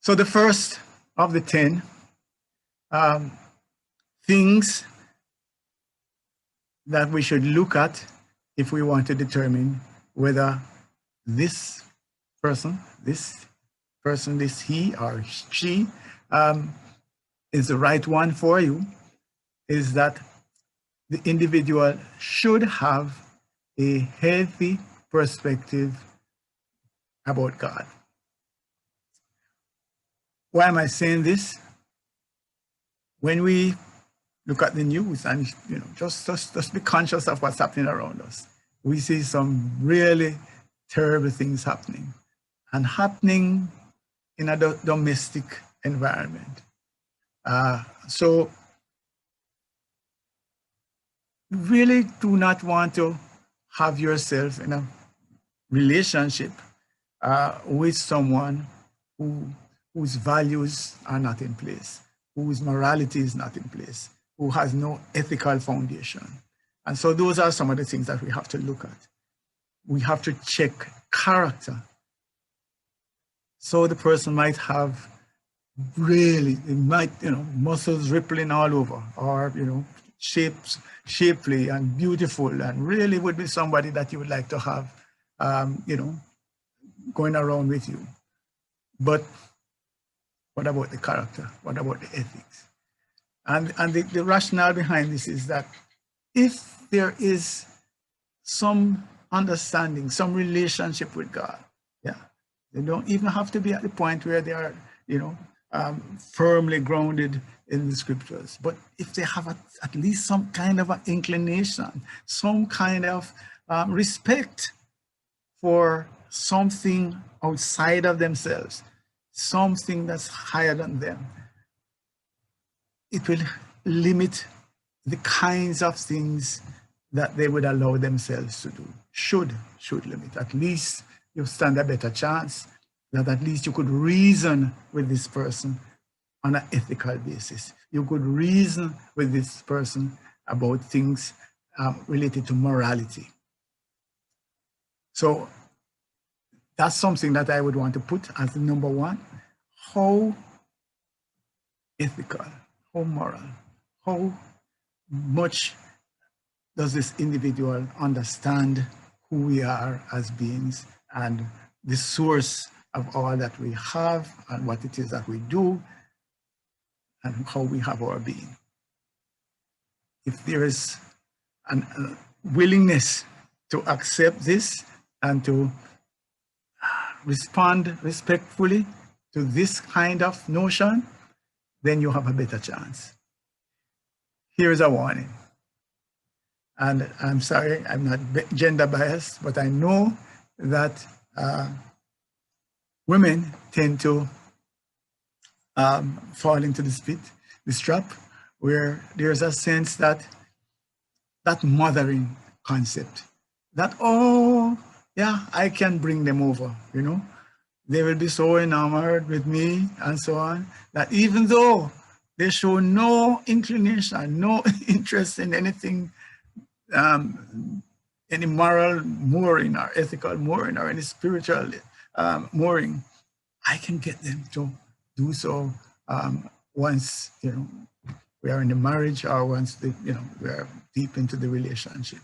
So the first of the 10 things that we should look at if we want to determine whether this person, this he or she is the right one for you, is that the individual should have a healthy perspective about God. Why am I saying this? When we look at the news and just be conscious of what's happening around us, we see some really terrible things happening, and happening in a domestic environment. So really do not want to have yourself in a relationship with someone whose values are not in place, whose morality is not in place, who has no ethical foundation. And so those are some of the things that we have to look at. We have to check character. So the person might have really, muscles rippling all over, or, shapely and beautiful, and really would be somebody that you would like to have, going around with you. But what about the character? What about the ethics? And the rationale behind this is that if there is some understanding, some relationship with God, they don't even have to be at the point where they are, firmly grounded in the scriptures. But if they have at least some kind of an inclination, some kind of respect for something outside of themselves, something that's higher than them, it will limit the kinds of things that they would allow themselves to do. Should limit. At least you stand a better chance that at least you could reason with this person on an ethical basis. You could reason with this person about things related to morality. So that's something that I would want to put as the number one. How ethical, how moral, how much does this individual understand who we are as beings and the source of all that we have and what it is that we do and how we have our being. If there is a willingness to accept this and to respond respectfully to this kind of notion, then you have a better chance. Here is a warning. And I'm sorry, I'm not gender biased, but I know that women tend to fall into this trap, where there's a sense that mothering concept, that, oh, yeah, I can bring them over, they will be so enamored with me and so on, that even though they show no inclination, no interest in anything, any moral mooring or ethical mooring or any spiritual mooring, I can get them to do so once we are in the marriage, or once we are deep into the relationship.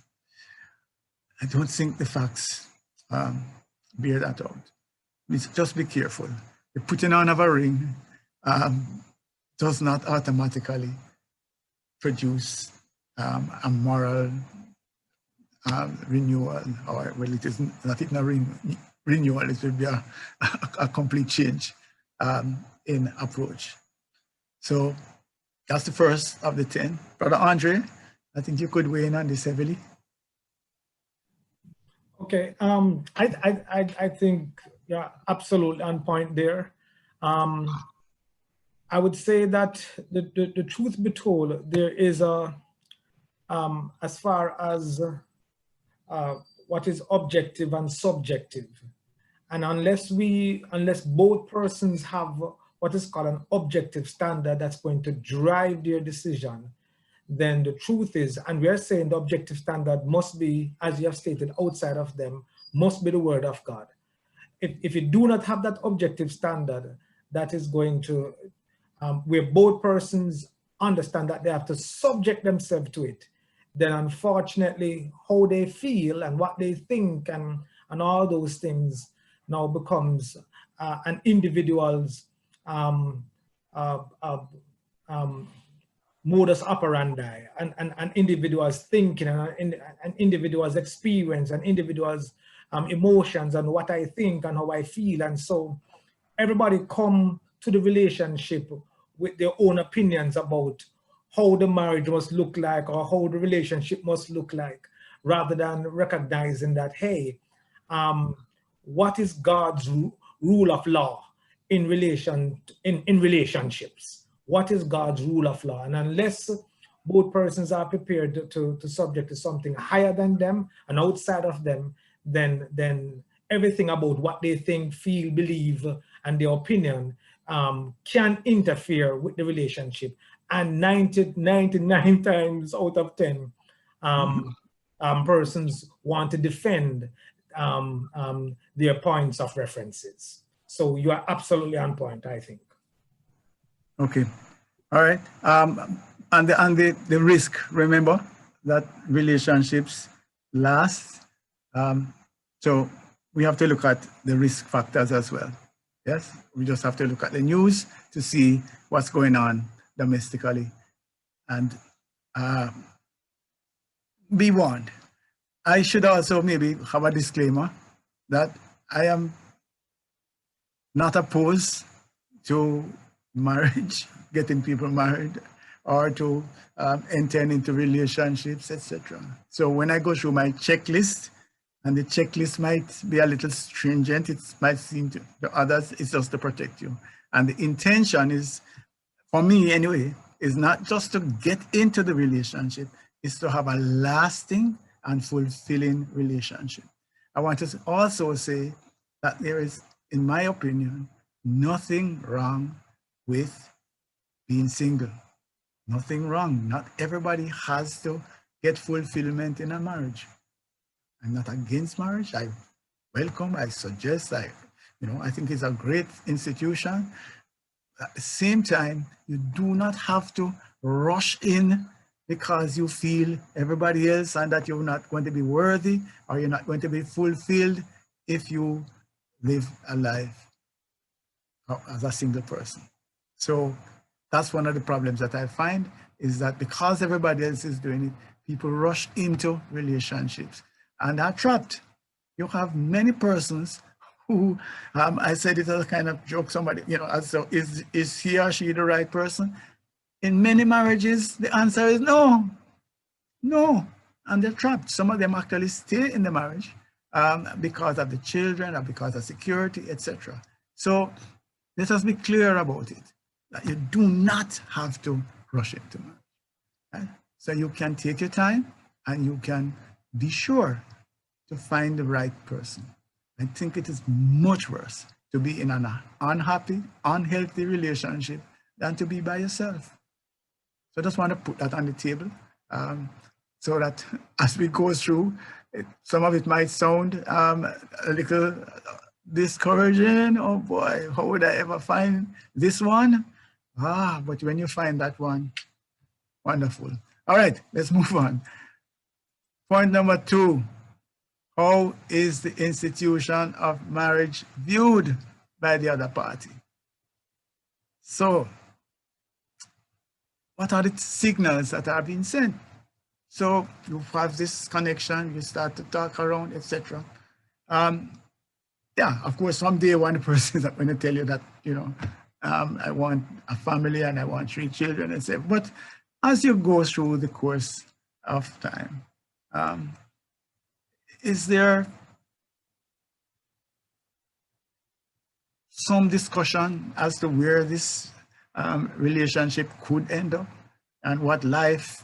I don't think the facts bear that out. Just be careful. The putting on of a ring does not automatically produce a moral renewal, or, well, it is not even a renewal, it will be a complete change in approach. So that's the first of the 10. Brother Andre, I think you could weigh in on this heavily. Okay, I think, yeah, absolutely on point there. I would say that the truth be told, there is as far as what is objective and subjective, and unless both persons have what is called an objective standard that's going to drive their decision, then the truth is, and we are saying the objective standard must be, as you have stated, outside of them, must be the word of God. If you do not have that objective standard, that is going to, where both persons understand that they have to subject themselves to it, then unfortunately how they feel and what they think and all those things now becomes an individual's uh, uh, um, modus operandi, and an individual's thinking, and an individual's experience, and individual's emotions, and what I think and how I feel. And so everybody come to the relationship with their own opinions about how the marriage must look like or how the relationship must look like, rather than recognizing that, hey, what is God's rule of law in relationships? What is God's rule of law? And unless both persons are prepared to subject to something higher than them and outside of them, then everything about what they think, feel, believe, and their opinion can interfere with the relationship. And 99 times out of 10, persons want to defend their points of references. So you are absolutely on point, I think. Okay, all right. And the risk, remember that relationships last. So we have to look at the risk factors as well. Yes, we just have to look at the news to see what's going on domestically, and be warned. I should also maybe have a disclaimer that I am not opposed to marriage, getting people married, or to entering into relationships, etc. So when I go through my checklist, and the checklist might be a little stringent, it might seem to others, it's just to protect you. And the intention is, for me anyway, is not just to get into the relationship, it's to have a lasting and fulfilling relationship. I want to also say that there is, in my opinion, nothing wrong with being single. Nothing wrong. Not everybody has to get fulfillment in a marriage. I'm not against marriage. I welcome, I suggest, I think it's a great institution. At the same time, you do not have to rush in because you feel everybody else and that you're not going to be worthy or you're not going to be fulfilled if you live a life as a single person. So that's one of the problems that I find, is that because everybody else is doing it, people rush into relationships and are trapped. You have many persons who, I said it as a kind of joke, somebody, so is he or she the right person? In many marriages, the answer is no, and they're trapped. Some of them actually stay in the marriage because of the children or because of security, etc. So let us be clear about it, that you do not have to rush into marriage. Right? So you can take your time and you can be sure to find the right person. I think it is much worse to be in an unhappy, unhealthy relationship than to be by yourself. So I just want to put that on the table so that as we go through, some of it might sound a little discouraging. Oh boy, how would I ever find this one? But when you find that one, wonderful. All right, let's move on. Point number 2. How is the institution of marriage viewed by the other party? So, what are the signals that are being sent? So you have this connection, you start to talk around, etc. Yeah, of course, from day one, the person is not going to tell you that, I want a family and I want 3 children, etc. But as you go through the course of time, is there some discussion as to where this relationship could end up and what life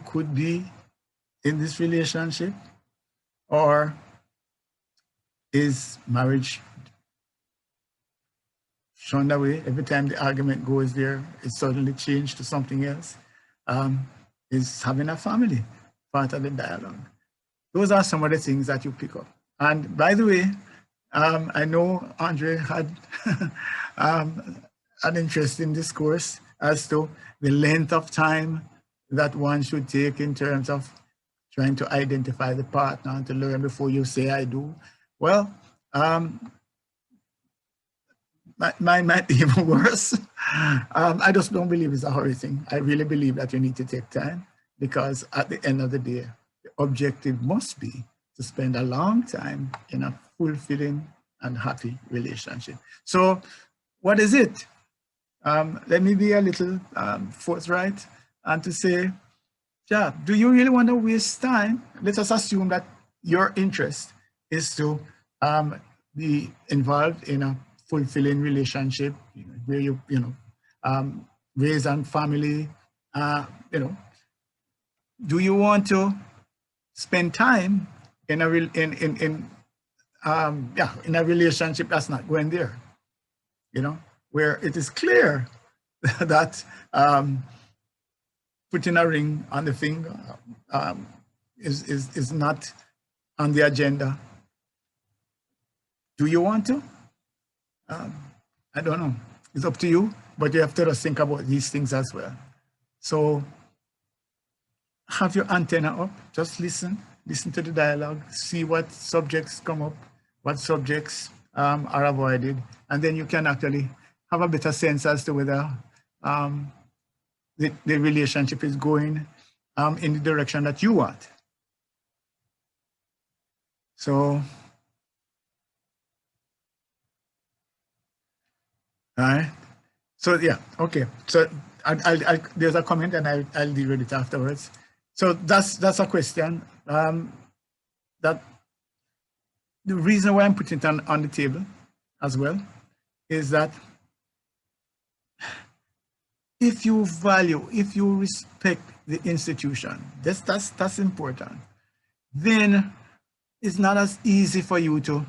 could be in this relationship? Or is marriage shunned away? Every time the argument goes there, it's suddenly changed to something else. Is having a family part of the dialogue? Those are some of the things that you pick up. And by the way, I know Andre had an interesting discourse as to the length of time that one should take in terms of trying to identify the partner and to learn before you say I do. Well, mine might be even worse. I just don't believe it's a hurry thing. I really believe that you need to take time, because at the end of the day, the objective must be to spend a long time in a fulfilling and happy relationship. So what is it? Let me be a little forthright and to say, yeah, do you really want to waste time? Let us assume that your interest is to be involved in a fulfilling relationship, where you raise a family. Do you want to spend time in a in a relationship that's not going there? Where it is clear that putting a ring on the finger is not on the agenda. Do you want to? I don't know. It's up to you, but you have to just think about these things as well. So have your antenna up, just listen to the dialogue, see what subjects come up, what subjects are avoided, and then you can actually have a better sense as to whether the relationship is going in the direction that you want. So, all right. So yeah, okay. So there's a comment, and I'll deal with it afterwards. So that's a question. That the reason why I'm putting it on the table as well is that if you value, if you respect the institution, that's important, then it's not as easy for you to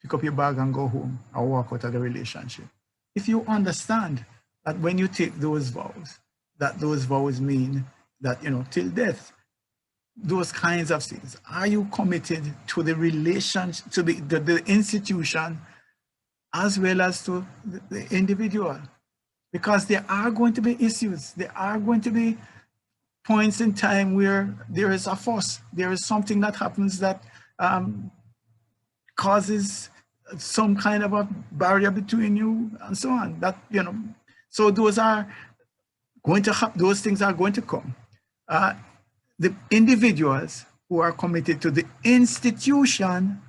pick up your bag and go home or walk out of the relationship. If you understand that when you take those vows, that those vows mean that, till death, those kinds of things. Are you committed to the relationship, to the institution, as well as to the individual? Because there are going to be issues. There are going to be points in time where there is a fuss. There is something that happens that causes some kind of a barrier between you and so on. That, so those are going to happen. Those things are going to come. The individuals who are committed to the institution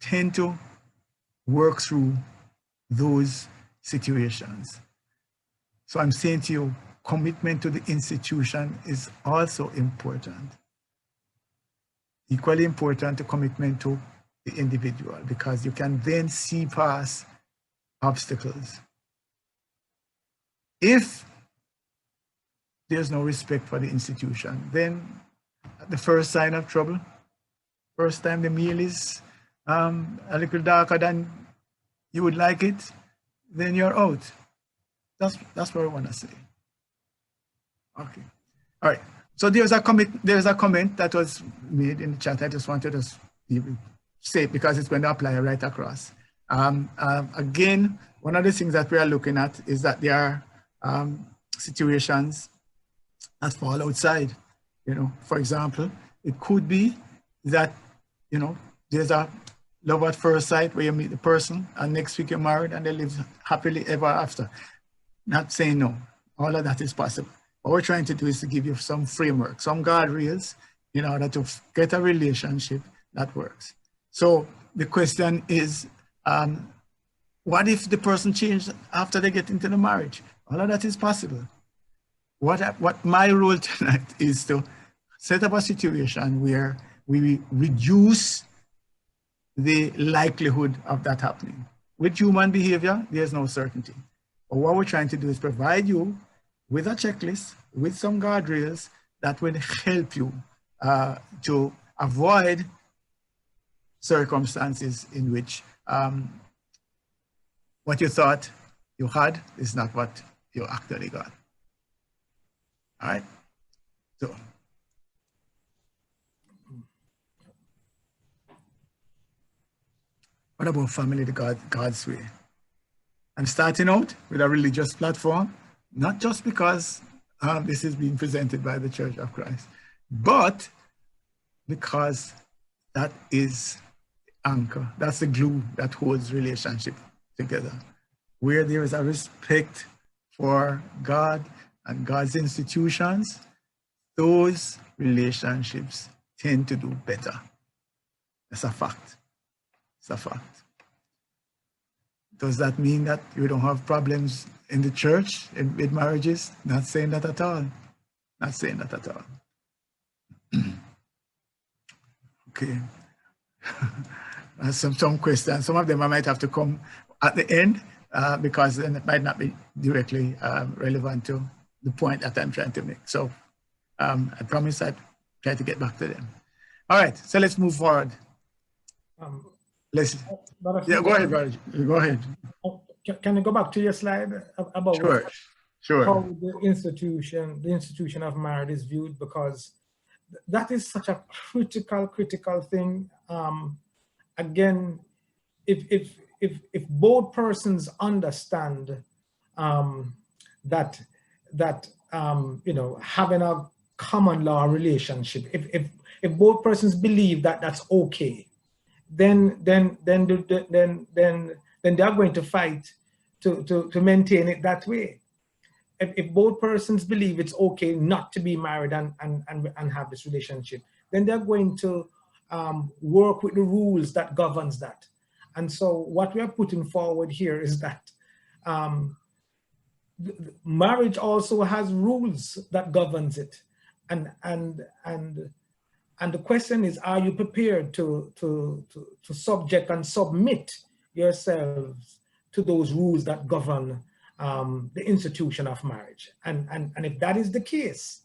tend to work through those situations. So I'm saying to you, commitment to the institution is also important. Equally important to commitment to the individual, because you can then see past obstacles. If there's no respect for the institution, then the first sign of trouble, first time the meal is a little darker than you would like it, then you're out. That's what I want to say. Okay. All right. So there's a comment that was made in the chat. I just wanted to say it because it's going to apply right across. Again, one of the things that we are looking at is that there are situations that fall outside. For example, it could be that, there's a love at first sight where you meet the person and next week you're married and they live happily ever after. Not saying no, all of that is possible. What we're trying to do is to give you some framework, some guardrails in order to get a relationship that works. So the question is, what if the person changed after they get into the marriage? All of that is possible. What my role tonight is to set up a situation where we reduce the likelihood of that happening. With human behavior, there's no certainty. But what we're trying to do is provide you with a checklist, with some guardrails that will help you to avoid circumstances in which what you thought you had is not what you actually got. All right. So What about family the God's way? I'm starting out with a religious platform, not just because this is being presented by the Church of Christ, but because that is the anchor, that's the glue that holds relationship together. Where there is a respect for God and God's institutions, those relationships tend to do better. That's a fact. It's a fact. Does that mean that you don't have problems in the church with marriages? Not saying that at all. Not saying that at all. Okay. Some questions. Some of them I might have to come at the end because then it might not be directly relevant to the point that I'm trying to make. So I promise I'd try to get back to them. All right, so let's move forward. Let's. Yeah, go ahead, brother. Go ahead. Can you go back to your slide about Sure. how the institution of marriage is viewed? Because that is such a critical thing. Again, if both persons understand that you know, having a common law relationship, if both persons believe that that's okay, then they are going to fight to maintain it that way. If both persons believe it's okay not to be married and have this relationship, then they're going to work with the rules that governs that. And so what we are putting forward here is that marriage also has rules that governs it. And the question is, are you prepared to subject and submit yourselves to those rules that govern the institution of marriage? And if that is the case,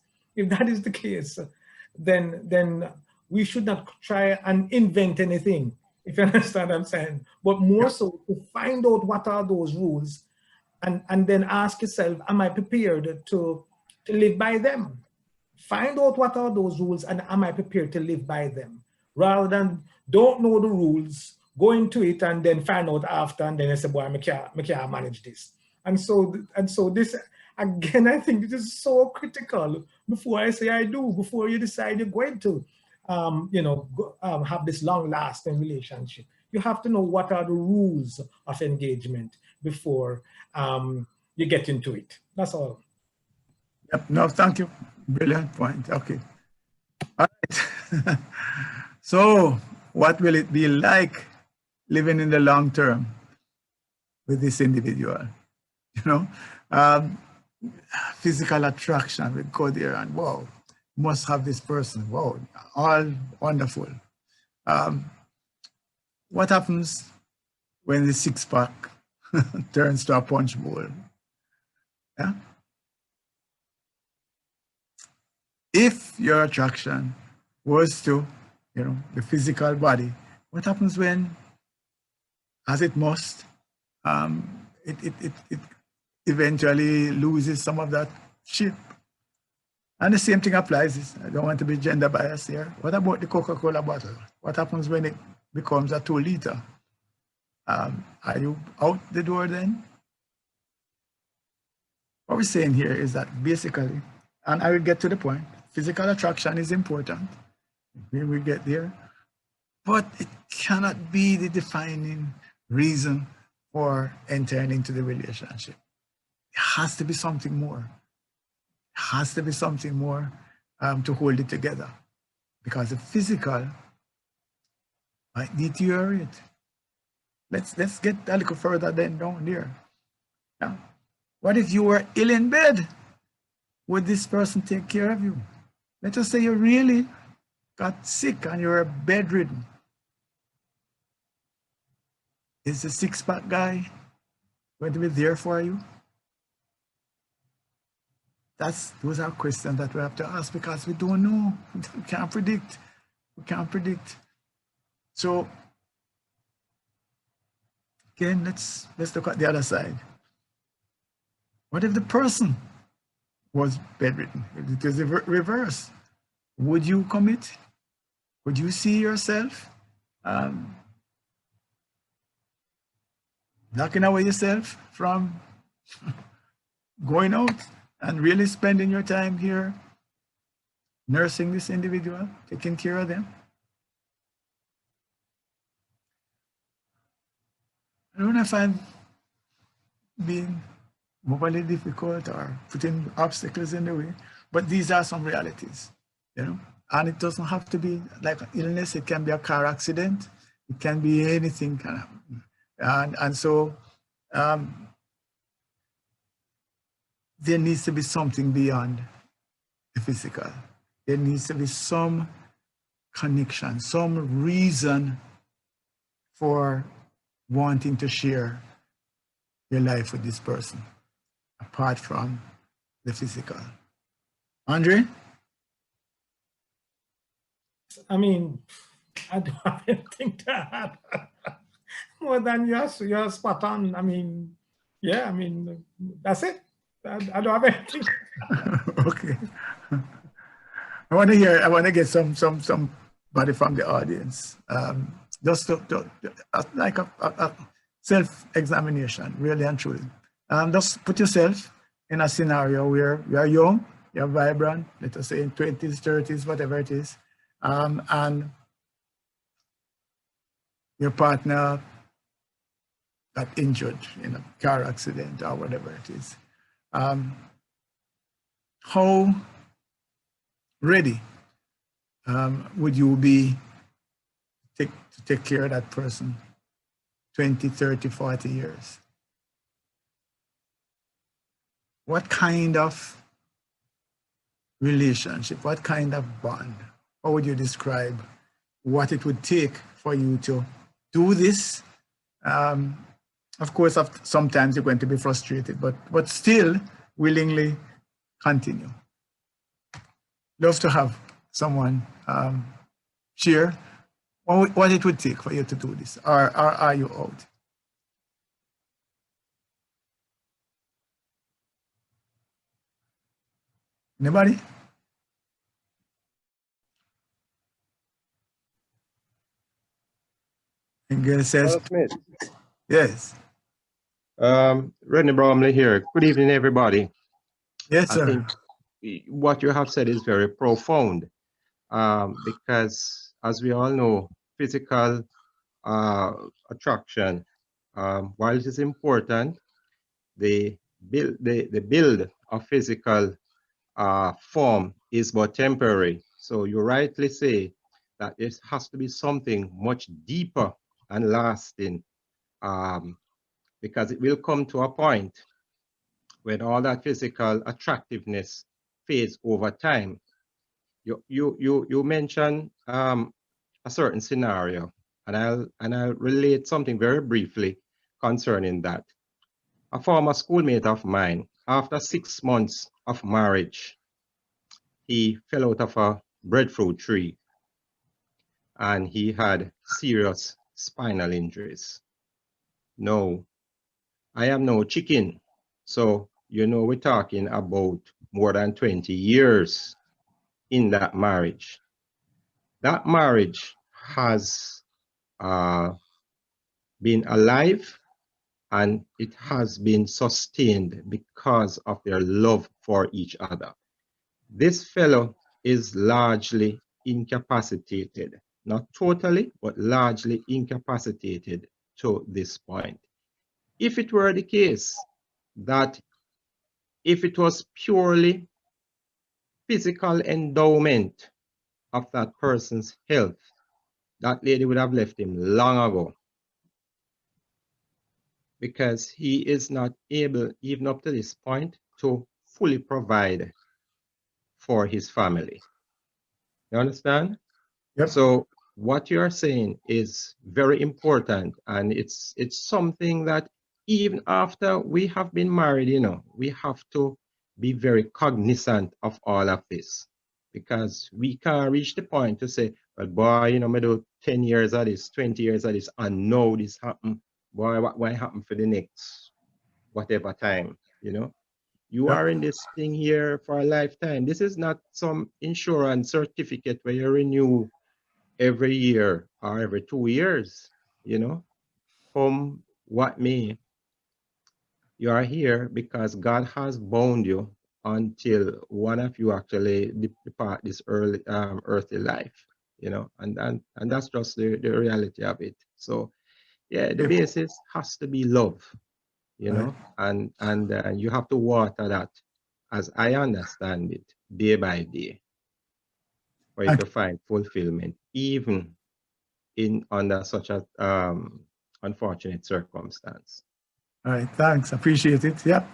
then we should not try and invent anything, if you understand what I'm saying, but more so to find out what are those rules and then ask yourself, am I prepared to live by them? Find out what are those rules and am I prepared to live by them? Rather than don't know the rules, go into it and then find out after and then I say, boy, I can't manage this. And so this, again, I think this is so critical before I say I do, before you decide you're going to, you know, have this long-lasting relationship. You have to know what are the rules of engagement before you get into it. That's all. Yep. No, thank you. Brilliant point. Okay. All right. So what will it be like living in the long term with this individual? You know, physical attraction, we go there and wow, must have this person. Wow, all wonderful. What happens when the six-pack turns to a punch bowl? Yeah. If your attraction was to, you know, the physical body, what happens when, as it must, it eventually loses some of that shape? And the same thing applies. I don't want to be gender biased here. What about the Coca-Cola bottle? What happens when it becomes a 2 liter? Are you out the door then? What we're saying here is that basically, and I will get to the point, physical attraction is important. We will get there, but it cannot be the defining reason for entering into the relationship. It has to be something more. It has to be something more to hold it together, because the physical might deteriorate. Let's get a little further then down there. Yeah. What if you were ill in bed? Would this person take care of you? Let us say you really got sick and you're bedridden. Is the six-pack guy going to be there for you? Those are questions that we have to ask because we don't know. We can't predict. We can't predict. So again, let's look at the other side. What if the person was bedridden? If it was the reverse, would you commit? Would you see yourself knocking away yourself from going out and really spending your time here nursing this individual, taking care of them. I don't know if I'm being overly difficult or putting obstacles in the way, but these are some realities, you know. And it doesn't have to be like an illness. It can be a car accident. It can be anything kind of, and so there needs to be something beyond the physical. There needs to be some connection, some reason for wanting to share your life with this person, apart from the physical. Andre? I mean, I don't have anything to add more than you're spot on. I mean, yeah, I mean, that's it. I don't have anything. Okay. I want to get somebody from the audience. Just like a self-examination, really and truly. Just put yourself in a scenario where you are young, you're vibrant, let us say in 20s, 30s, whatever it is, and your partner got injured in a car accident or whatever it is. How ready would you be to take care of that person 20, 30, 40 years? What kind of relationship, what kind of bond? How would you describe what it would take for you to do this? Of course, sometimes you're going to be frustrated, but still willingly continue. Love to have someone share what it would take for you to do this, or are you out? Anybody? And girl says, Smith. yes. Rodney Bromley here. Good evening, everybody. Yes, sir. I think what you have said is very profound because, as we all know, physical attraction, while it is important, the build of physical form is but temporary. So you rightly say that it has to be something much deeper and lasting, because it will come to a point when all that physical attractiveness fades over time. You mentioned a certain scenario, and I'll relate something very briefly concerning that. A former schoolmate of mine, after 6 months of marriage, he fell out of a breadfruit tree and he had serious spinal injuries. No, I am no chicken. So, we're talking about more than 20 years in that marriage. That marriage has been alive and it has been sustained because of their love for each other. This fellow is largely incapacitated, not totally, but largely incapacitated to this point. If it were the case that if it was purely physical endowment of that person's health, that lady would have left him long ago, because he is not able, even up to this point, to fully provide for his family. You understand? Yep. So what you're saying is very important, and it's something that even after we have been married, we have to be very cognizant of all of this, because we can't reach the point to say, well, boy, me do 10 years of this, 20 years of this, and now this happen. Boy, what will happen for the next whatever time, You Yep. are in this thing here for a lifetime. This is not some insurance certificate where you renew every year or every 2 years, Come what may, You are here because God has bound you until one of you actually depart this earthly life, you know, and that's just the reality of it. So yeah, the Yeah. basis has to be love, you Right. know, and you have to water that, as I understand it, day by day, for it Thank to find fulfillment, even in under such a unfortunate circumstance. All right, thanks. Appreciate it. Yep.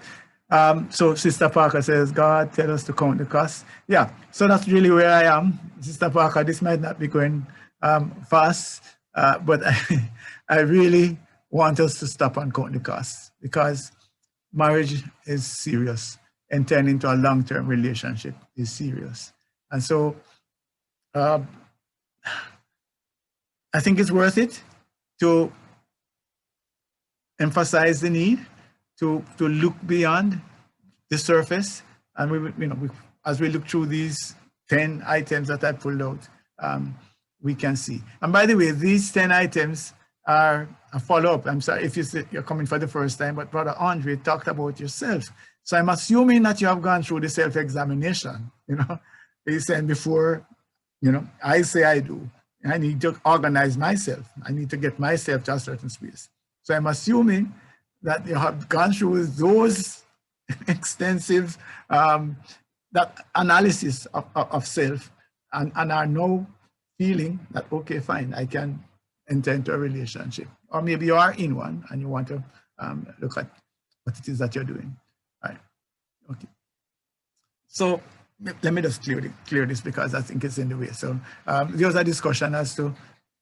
So Sister Parker says, God tell us to count the cost. Yeah, so that's really where I am. Sister Parker, this might not be going fast, but I really want us to stop and count the costs, because marriage is serious, entering into a long-term relationship is serious. And so I think it's worth it to emphasize the need to look beyond the surface, and as we look through these 10 items that I pulled out, we can see. And by the way, these 10 items are a follow-up. I'm sorry if you're coming for the first time, but Brother Andre talked about yourself. So I'm assuming that you have gone through the self-examination. He's saying before, I say I do. I need to organize myself. I need to get myself to a certain space. So I'm assuming that you have gone through those extensive that analysis of self, and are now feeling that, okay, fine, I can enter into a relationship. Or maybe you are in one and you want to look at what it is that you're doing. All right. Okay. So let me just clear this, because I think it's in the way. So there was a discussion as to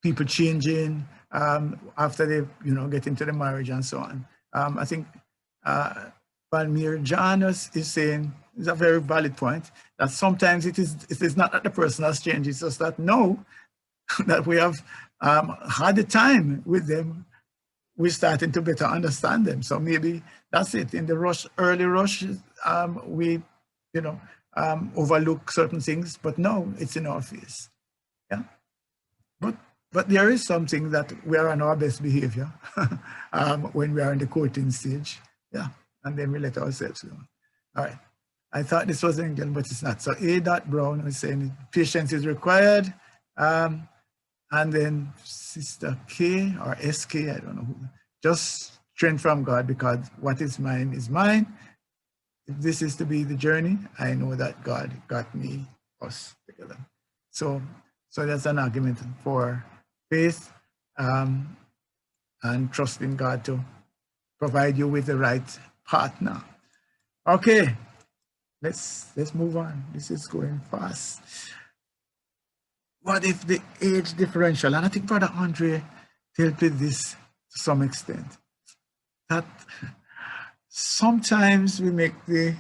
people changing after they get into the marriage and so on. I think Palmir Janus is saying, is a very valid point, that sometimes it is not that the person has changed, it's just that that we have had the time with them, we're starting to better understand them. So maybe that's it. In the early rush, we overlook certain things, but no, it's in our face. Yeah. But there is something that we are on our best behavior when we are in the courting stage. Yeah. And then we let ourselves go. All right. I thought this was England, but it's not. So A. Brown was saying patience is required. And then Sister K or SK, I don't know who, just strength from God, because what is mine is mine. If this is to be the journey, I know that God got us together. So that's an argument for faith and trusting God to provide you with the right partner. Okay, let's move on. This is going fast. What if the age differential? And I think Brother Andre dealt with this to some extent. That sometimes we make the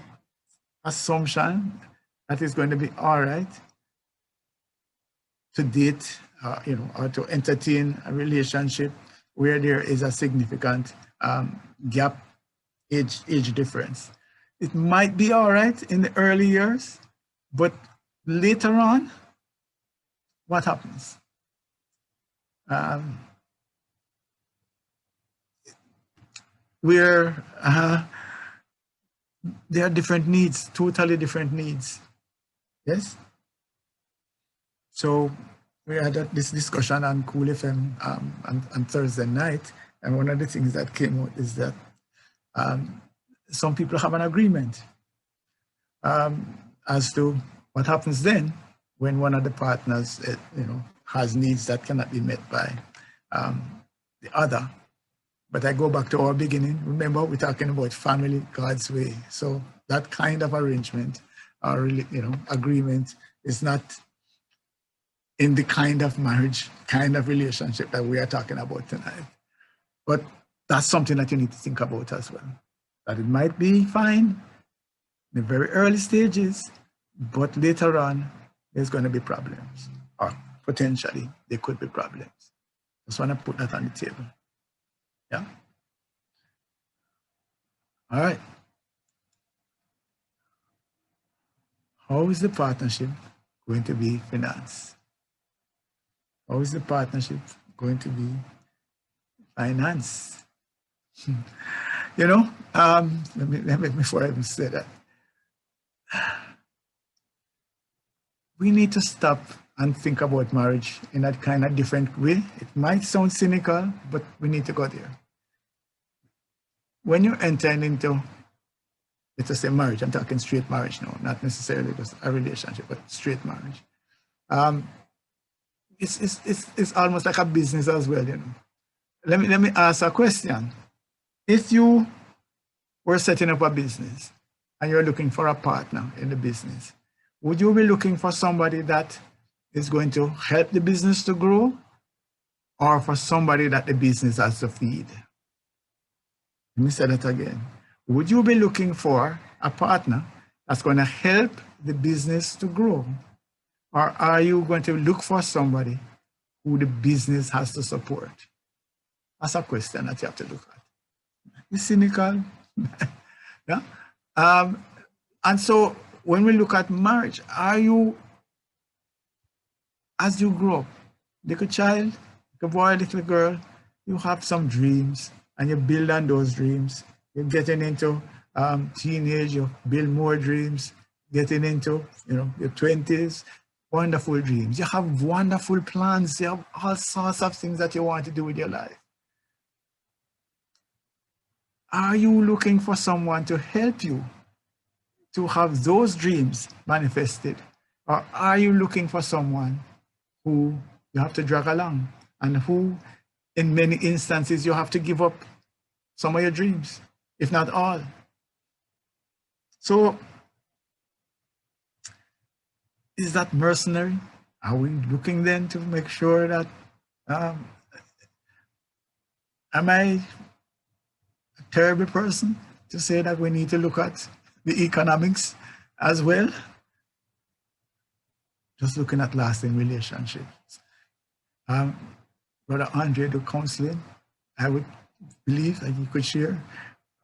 assumption that it's going to be all right to date, or to entertain a relationship where there is a significant gap, age difference. It might be all right in the early years, but later on, what happens? Where there are different needs, totally different needs. Yes? So we had this discussion on Cool FM on Thursday night, and one of the things that came out is that some people have an agreement as to what happens then when one of the partners, has needs that cannot be met by the other. But I go back to our beginning. Remember, we're talking about family God's way. So that kind of arrangement, or agreement, is not in the kind of marriage, kind of relationship that we are talking about tonight. But that's something that you need to think about as well. That it might be fine in the very early stages, but later on, there's going to be problems, or potentially there could be problems. Just want to put that on the table. Yeah. All right. How is the partnership going to be financed? How is the partnership going to be financed? You know, let me before I even say that, we need to stop and think about marriage in that kind of different way. It might sound cynical, but we need to go there. When you're entering into, let's just say marriage, I'm talking straight marriage now, not necessarily just a relationship, but straight marriage. It's almost like a business as well, you know. Let me ask a question. If you were setting up a business and you're looking for a partner in the business, would you be looking for somebody that is going to help the business to grow, or for somebody that the business has to feed? Let me say that again. Would you be looking for a partner that's going to help the business to grow, or are you going to look for somebody who the business has to support? That's a question that you have to look at. It's cynical. Yeah. And so when we look at marriage, are you, as you grow up, little child, little boy, little girl, you have some dreams and you build on those dreams. You're getting into teenage, you build more dreams, getting into, you know, your 20s, wonderful dreams. You have wonderful plans. You have all sorts of things that you want to do with your life. Are you looking for someone to help you to have those dreams manifested? Or are you looking for someone who you have to drag along and who, in many instances, you have to give up some of your dreams, if not all? So, is that mercenary? Are we looking then to make sure that, am I a terrible person to say that we need to look at the economics as well? Just looking at lasting relationships. Brother Andre, the counseling, I would believe that he could share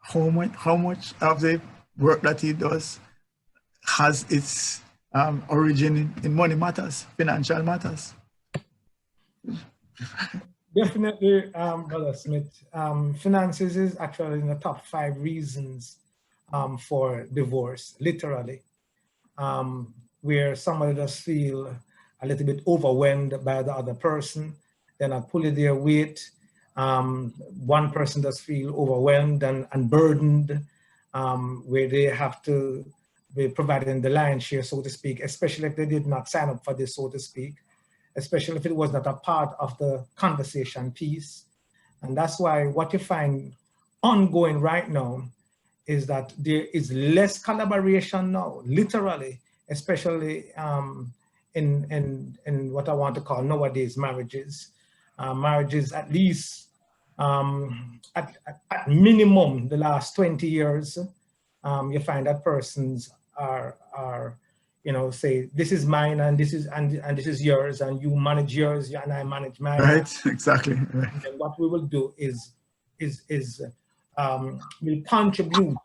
how much of the work that he does has its origin in money matters, financial matters. Definitely, Brother Smith. Finances is actually in the top 5 reasons for divorce, literally, where somebody does feel a little bit overwhelmed by the other person. They're not pulling their weight. One person does feel overwhelmed and burdened, where they have to be providing the lion's share, so to speak, especially if they did not sign up for this, so to speak, especially if it was not a part of the conversation piece. And that's why what you find ongoing right now is that there is less collaboration now, literally, especially in what I want to call nowadays marriages. Marriages, at least at minimum the last 20 years, you find that persons are you know, say this is mine and this is yours, and you manage yours and I manage mine. Right, exactly. Right. And what we will do is we'll contribute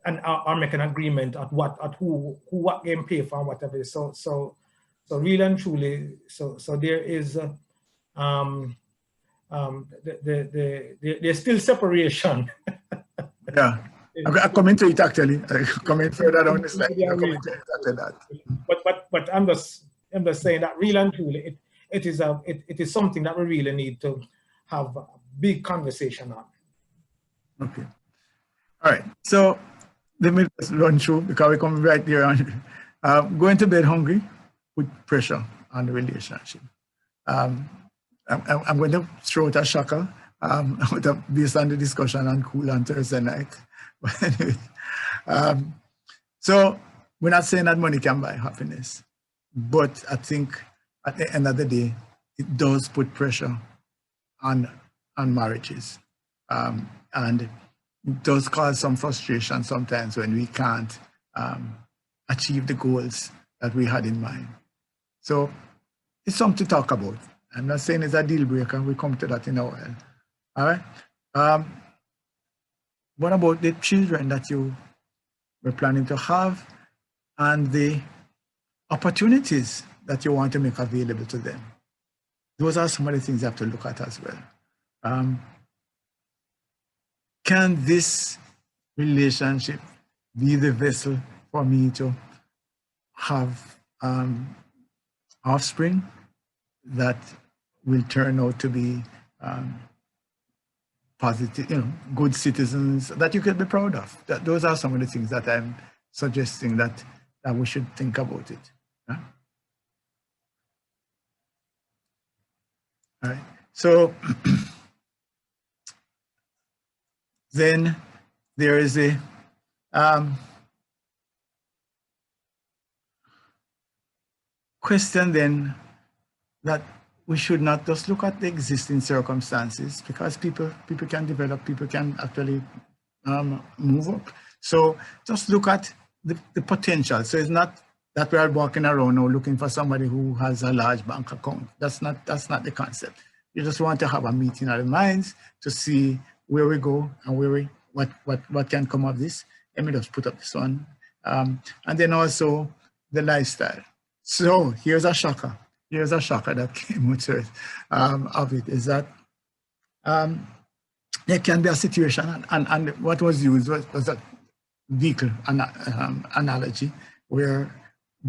and or make an agreement at who what game pay for and whatever. So really and truly, so there is there's still separation. Yeah. I'm coming to it actually. Coming further down the slide. I'm coming to exactly that. But I'm just saying that really and truly it is something that we really need to have a big conversation on. Okay. All right. So let me just run through, because we come right there on going to bed hungry put pressure on the relationship. I'm going to throw out a shocker based on the discussion on Cool on Thursday night. But anyway, so we're not saying that money can buy happiness, but I think at the end of the day, it does put pressure on marriages, and it does cause some frustration sometimes when we can't achieve the goals that we had in mind. So it's something to talk about. I'm not saying it's a deal breaker. We'll come to that in a while. All right. What about the children that you were planning to have and the opportunities that you want to make available to them? Those are some of the things you have to look at as well. can this relationship be the vessel for me to have offspring that will turn out to be positive, good citizens that you can be proud of. Those are some of the things that I'm suggesting that we should think about it. Yeah? All right. So then there is a question then that we should not just look at the existing circumstances, because people can develop, people can actually move up. So just look at the potential. So it's not that we are walking around now looking for somebody who has a large bank account. That's not the concept. You just want to have a meeting of the minds to see where we go and what can come of this. Let me just put up this one. And then also the lifestyle. So here's a shocker. Here's a shocker that came with it, of it, is that there can be a situation, and what was used was a vehicle analogy, where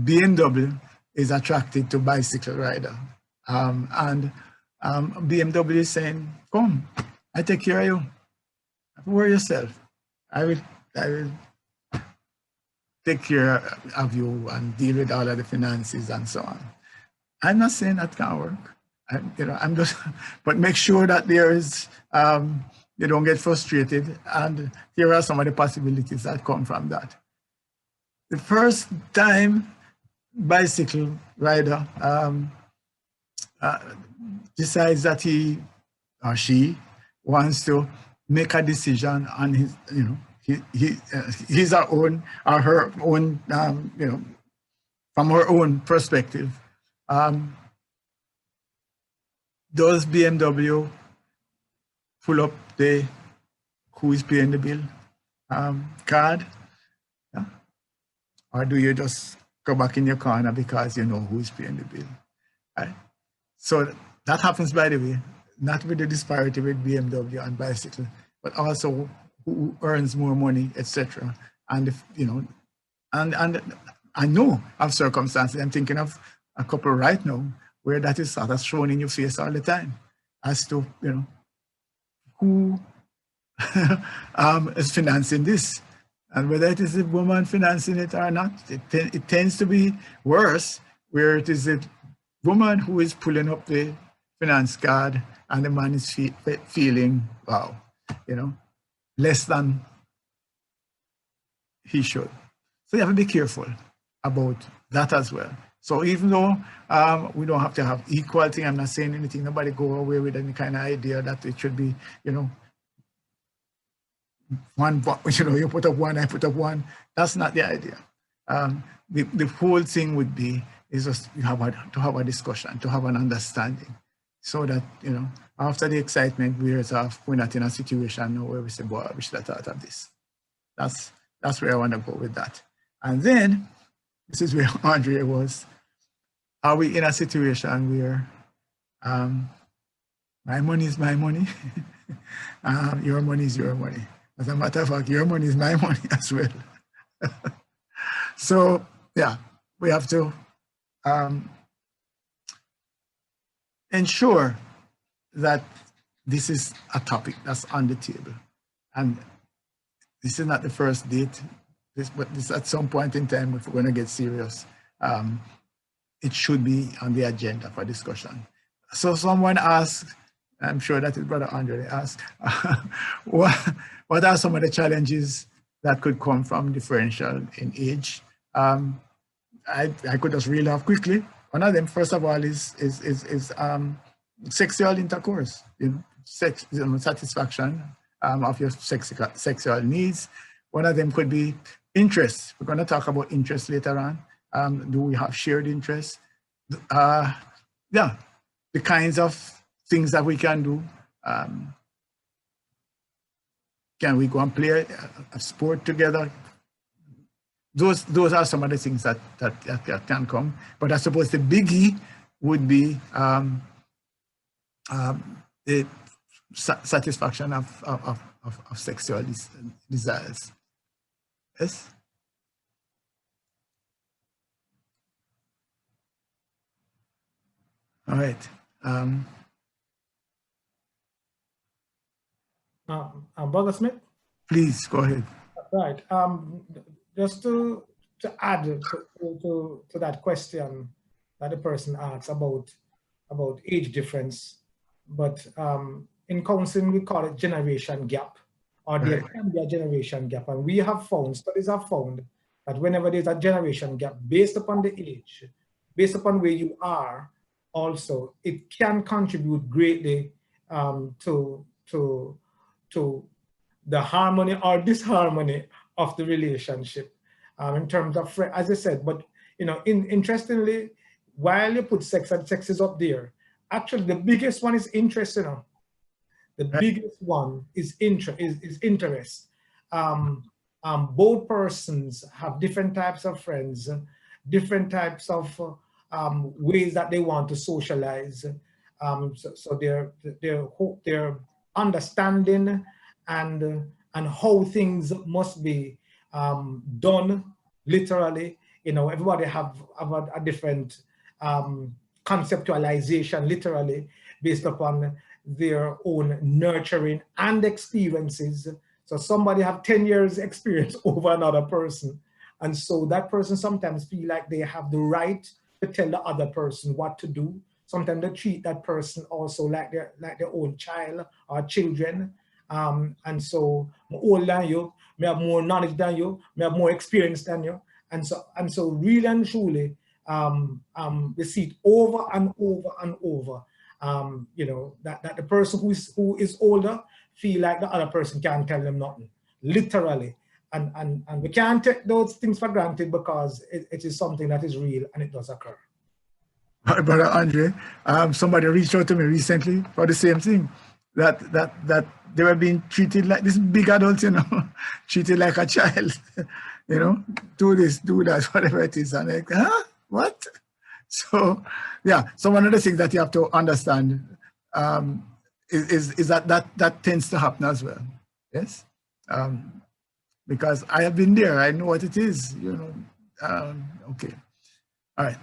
BMW is attracted to bicycle rider. And BMW is saying, come, I take care of you. Worry yourself. I will take care of you and deal with all of the finances and so on. I'm not saying that can't work. I'm just, but make sure that there is, you don't get frustrated. And here are some of the possibilities that come from that. The first time bicycle rider decides that he or she wants to make a decision on his, his or her own, from her own perspective. Does BMW pull up the who is paying the bill card? Yeah? Or do you just go back in your corner because you know who is paying the bill? Right? So that happens, by the way, not with the disparity with BMW and bicycle, but also who earns more money, etc. And if, and I know of circumstances. I'm thinking of a couple right now where that is sort of thrown in your face all the time as to, who is financing this, and whether it is a woman financing it or not. It tends to be worse where it is a woman who is pulling up the finance card and the man is feeling, wow, less than he should. So you have to be careful about that as well. So even though we don't have to have equal thing, I'm not saying anything, nobody go away with any kind of idea that it should be, one, you put up one, I put up one. That's not the idea. The whole thing would be is just to have a discussion, to have an understanding, so that after the excitement wears off, we're not in a situation now where we say, boy, I wish that out of this. That's where I want to go with that. And then this is where Andrea was. Are we in a situation where my money is my money, your money is your money? As a matter of fact, your money is my money as well. So yeah, we have to ensure that this is a topic that's on the table. And this is not the first date, but this at some point in time, if we're going to get serious, it should be on the agenda for discussion. So someone asked, I'm sure that is Brother Andre asked, what are some of the challenges that could come from differential in age? I could just reel off quickly. One of them, first of all, is sexual intercourse, satisfaction of your sexual needs. One of them could be interests. We're going to talk about interests later on. Do we have shared interests? Yeah, the kinds of things that we can do. Can we go and play a sport together? Those are some of the things that can come. But I suppose the biggie would be the satisfaction of of sexual desires. Yes? All right. Brother Smith? Please go ahead. Right. Just to add to that question that the person asks about age difference, but in counseling we call it generation gap, or there can be a generation gap, and we have found, studies have found, that whenever there's a generation gap based upon the age, based upon where you are, also it can contribute greatly to the harmony or disharmony of the relationship in terms of, as I said. But interestingly, while you put sex and sex is up there, actually the biggest one is interest. The biggest one is interest. Both persons have different types of friends, different types of ways that they want to socialize. So their understanding and how things must be done literally. Everybody have a different conceptualization literally based upon their own nurturing and experiences. So somebody have 10 years experience over another person. And so that person sometimes feel like they have the right to tell the other person what to do. Sometimes they treat that person also like their own child or children. And so I'm older than you, may have more knowledge than you, may have more experience than you. And so really and truly, we see it over and over and over. That the person who is older feel like the other person can't tell them nothing, literally. And we can't take those things for granted because it is something that is real and it does occur. Brother Andre, somebody reached out to me recently for the same thing, that they were being treated like this big adult, treated like a child, do this, do that, whatever it is. And like, huh? What? So, yeah. So one of the things that you have to understand is that tends to happen as well. Yes. Because I have been there. I know what it is, okay. All right.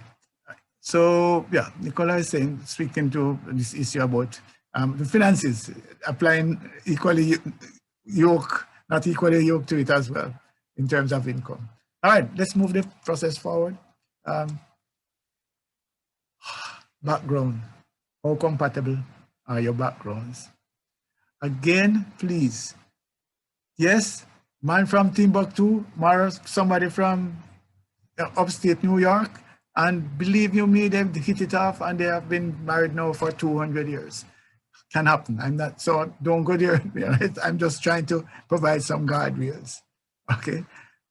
So, yeah, Nicola is speaking to this issue about the finances, applying equally not equally yoked to it as well in terms of income. All right, let's move the process forward. Background. How compatible are your backgrounds? Again, please. Yes, man from Timbuktu, marries somebody from upstate New York, and believe you me, they've hit it off and they have been married now for 200 years. Can happen. I'm not, so don't go there. I'm just trying to provide some guardrails. Okay.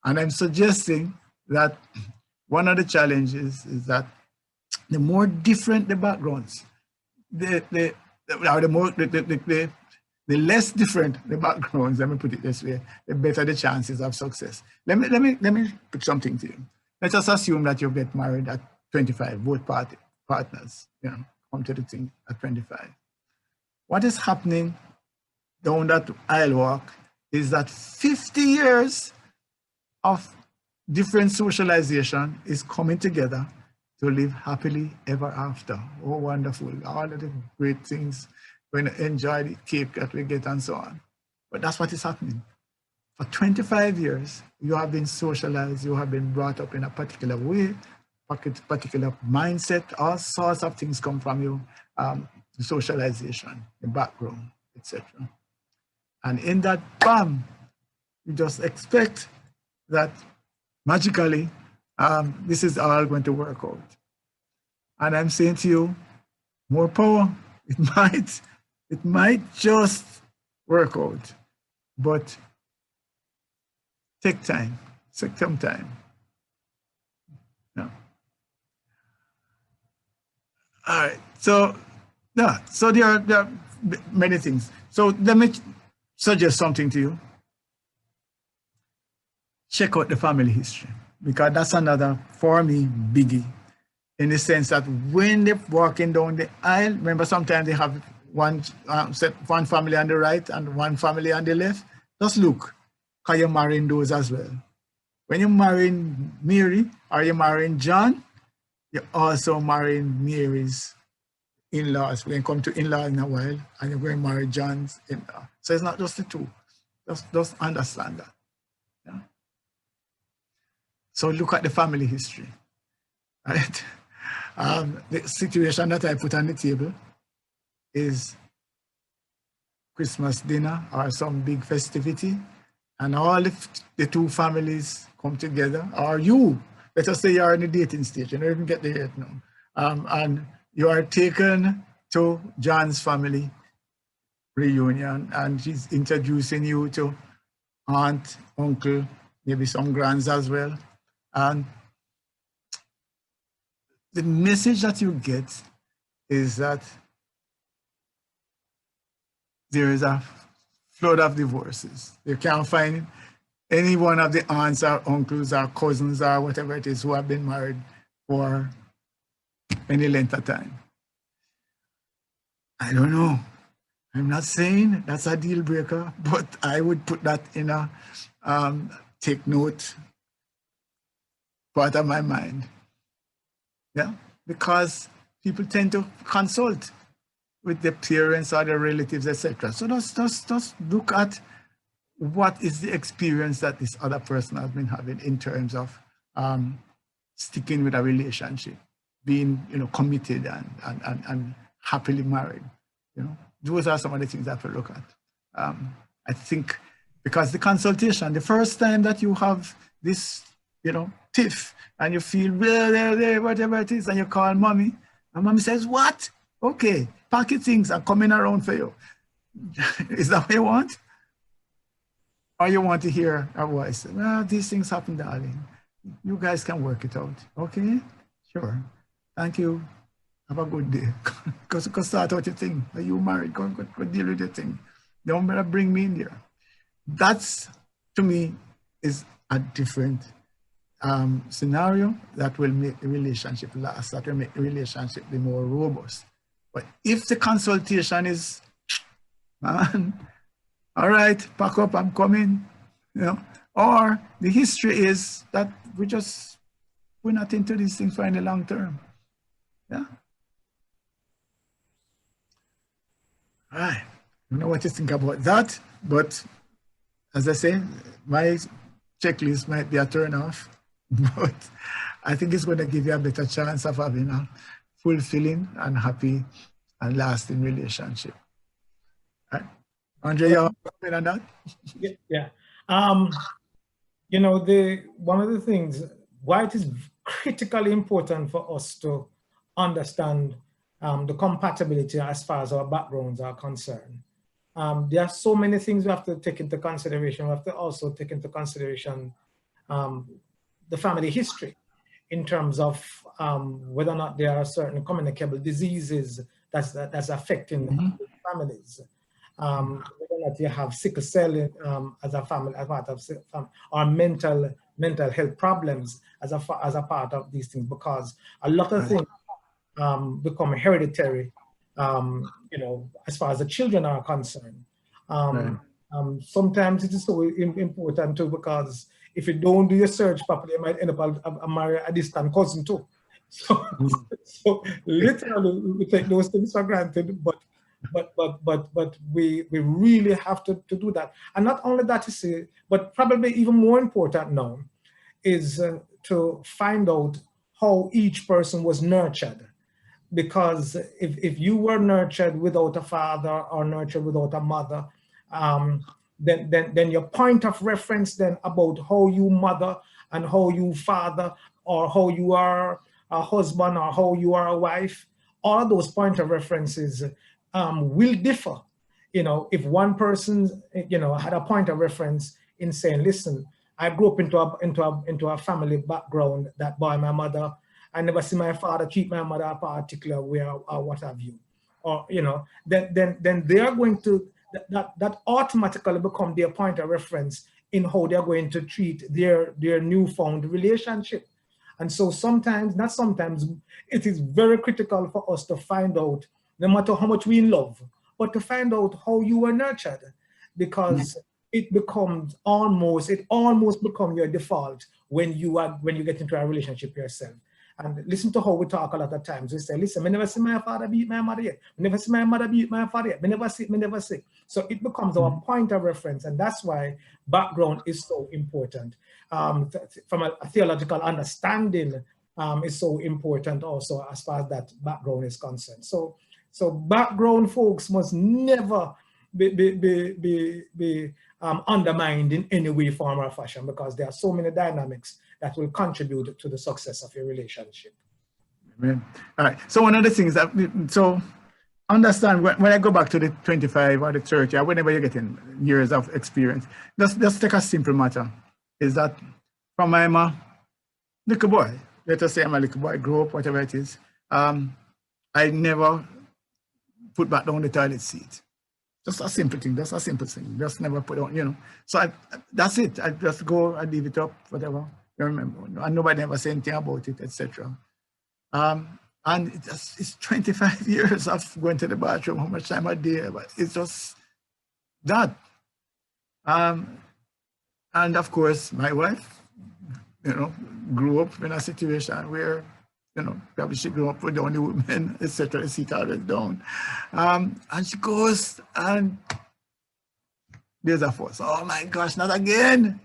And I'm suggesting that one of the challenges is that the more different the backgrounds, the less different the backgrounds, let me put it this way, the better the chances of success. Let me put something to you. Let us assume that you get married at 25, both partners, come to the thing at 25. What is happening down that aisle walk is that 50 years of different socialization is coming together to live happily ever after. Oh, wonderful. All of the great things, when we enjoy the cake that we get and so on. But that's what is happening. For 25 years, you have been socialized, you have been brought up in a particular way, particular mindset, all sorts of things come from you, the socialization, the background, etc. And in that, bam, you just expect that magically, this is all going to work out. And I'm saying to you, more power. It might just work out, but take time, take some time. Yeah. All right. So, yeah. So there are many things. So let me suggest something to you. Check out the family history, because that's another, for me, biggie, in the sense that when they're walking down the aisle, remember sometimes they have one one family on the right and one family on the left, just look, because you're marrying those as well. When you're marrying Mary or you're marrying John, you're also marrying Mary's in-laws. We're going to come to in-law in a while, and you're going to marry John's in-law. So it's not just the two. Just understand that. Yeah? So look at the family history. Right? The situation that I put on the table is Christmas dinner or some big festivity, and all the two families come together, or you, let us say you're in the dating stage, you don't even get there yet now, and you are taken to John's family reunion, and she's introducing you to aunt, uncle, maybe some grands as well. And the message that you get is that there is a flood of divorces. You can't find any one of the aunts or uncles or cousins or whatever it is who have been married for any length of time. I don't know. I'm not saying that's a deal breaker, but I would put that in a take note part of my mind. Yeah, because people tend to consult with their parents or their relatives, etc. So just look at what is the experience that this other person has been having in terms of sticking with a relationship, being committed and happily married. Those are some of the things that we look at. I think because the consultation, the first time that you have this, tiff, and you feel whatever it is, and you call mommy, and mommy says, "What? Okay, pack your things, I'm coming around for you." Is that what you want? Or you want to hear a voice? "Well, these things happen, darling. You guys can work it out." Okay, sure. Thank you. Have a good day. Go start out your thing. Are you married? Go deal with your thing. Don't better bring me in there. That's, to me, is a different scenario that will make the relationship last, that will make the relationship be more robust. But if the consultation is, man, all right, pack up, I'm coming, or the history is that we're not into these things for any long term. Yeah. All right. I don't know what you think about that, but as I say, my checklist might be a turn off, but I think it's going to give you a better chance of having a fulfilling and happy and lasting relationship. All right. Andre, you have a comment on that? Yeah. One of the things why it is critically important for us to understand the compatibility as far as our backgrounds are concerned. There are so many things we have to take into consideration. We have to also take into consideration the family history in terms of whether or not there are certain communicable diseases that's affecting families. Whether or not you have sickle cell as a family, as part of or mental health problems as a part of these things, because a lot of things become hereditary, as far as the children are concerned. Sometimes it is so important too, because if you don't do your search properly, you might end up marrying a distant cousin too. So literally we take those things for granted, but we really have to do that. And not only that, but probably even more important now is to find out how each person was nurtured. Because if you were nurtured without a father or nurtured without a mother, then your point of reference then about how you mother and how you father, or how you are a husband or how you are a wife, all of those point of references will differ. If one person had a point of reference in saying, "Listen, I grew up into a family background that by my mother, I never see my father treat my mother a particular way or what have you," or then they are going to that automatically become their point of reference in how they're going to treat their newfound relationship. And so not sometimes, it is very critical for us to find out, no matter how much we love but to find out how you were nurtured, because it almost become your default when you get into a relationship yourself. And listen to how we talk a lot of times. We say, listen, I never see my father beat my mother yet. I never see my mother beat my father yet. I never see. So it becomes our point of reference. And that's why background is so important. From a theological understanding is so important also as far as that background is concerned. So background folks must never be undermined in any way, form, or fashion, because there are so many dynamics that will contribute to the success of your relationship. Amen. All right. So one of the things that, so understand when I go back to the 25 or the 30 or whenever you're getting years of experience, just take a simple matter, is that from I'm a little boy, let us say I'm a little boy, grow up, whatever it is, I never put back down the toilet seat. Just a simple thing, just a simple thing. Just never put on, you know. So that's it. I just go, I leave it up, whatever. You remember, and nobody ever say anything about it, etc. And it's 25 years of going to the bathroom, how much time a day, but it's just that. And of course, my wife, you know, grew up in a situation where, you know, probably she grew up with the only women, etc. The seat always down. And she goes, and there's a force. Oh my gosh, not again.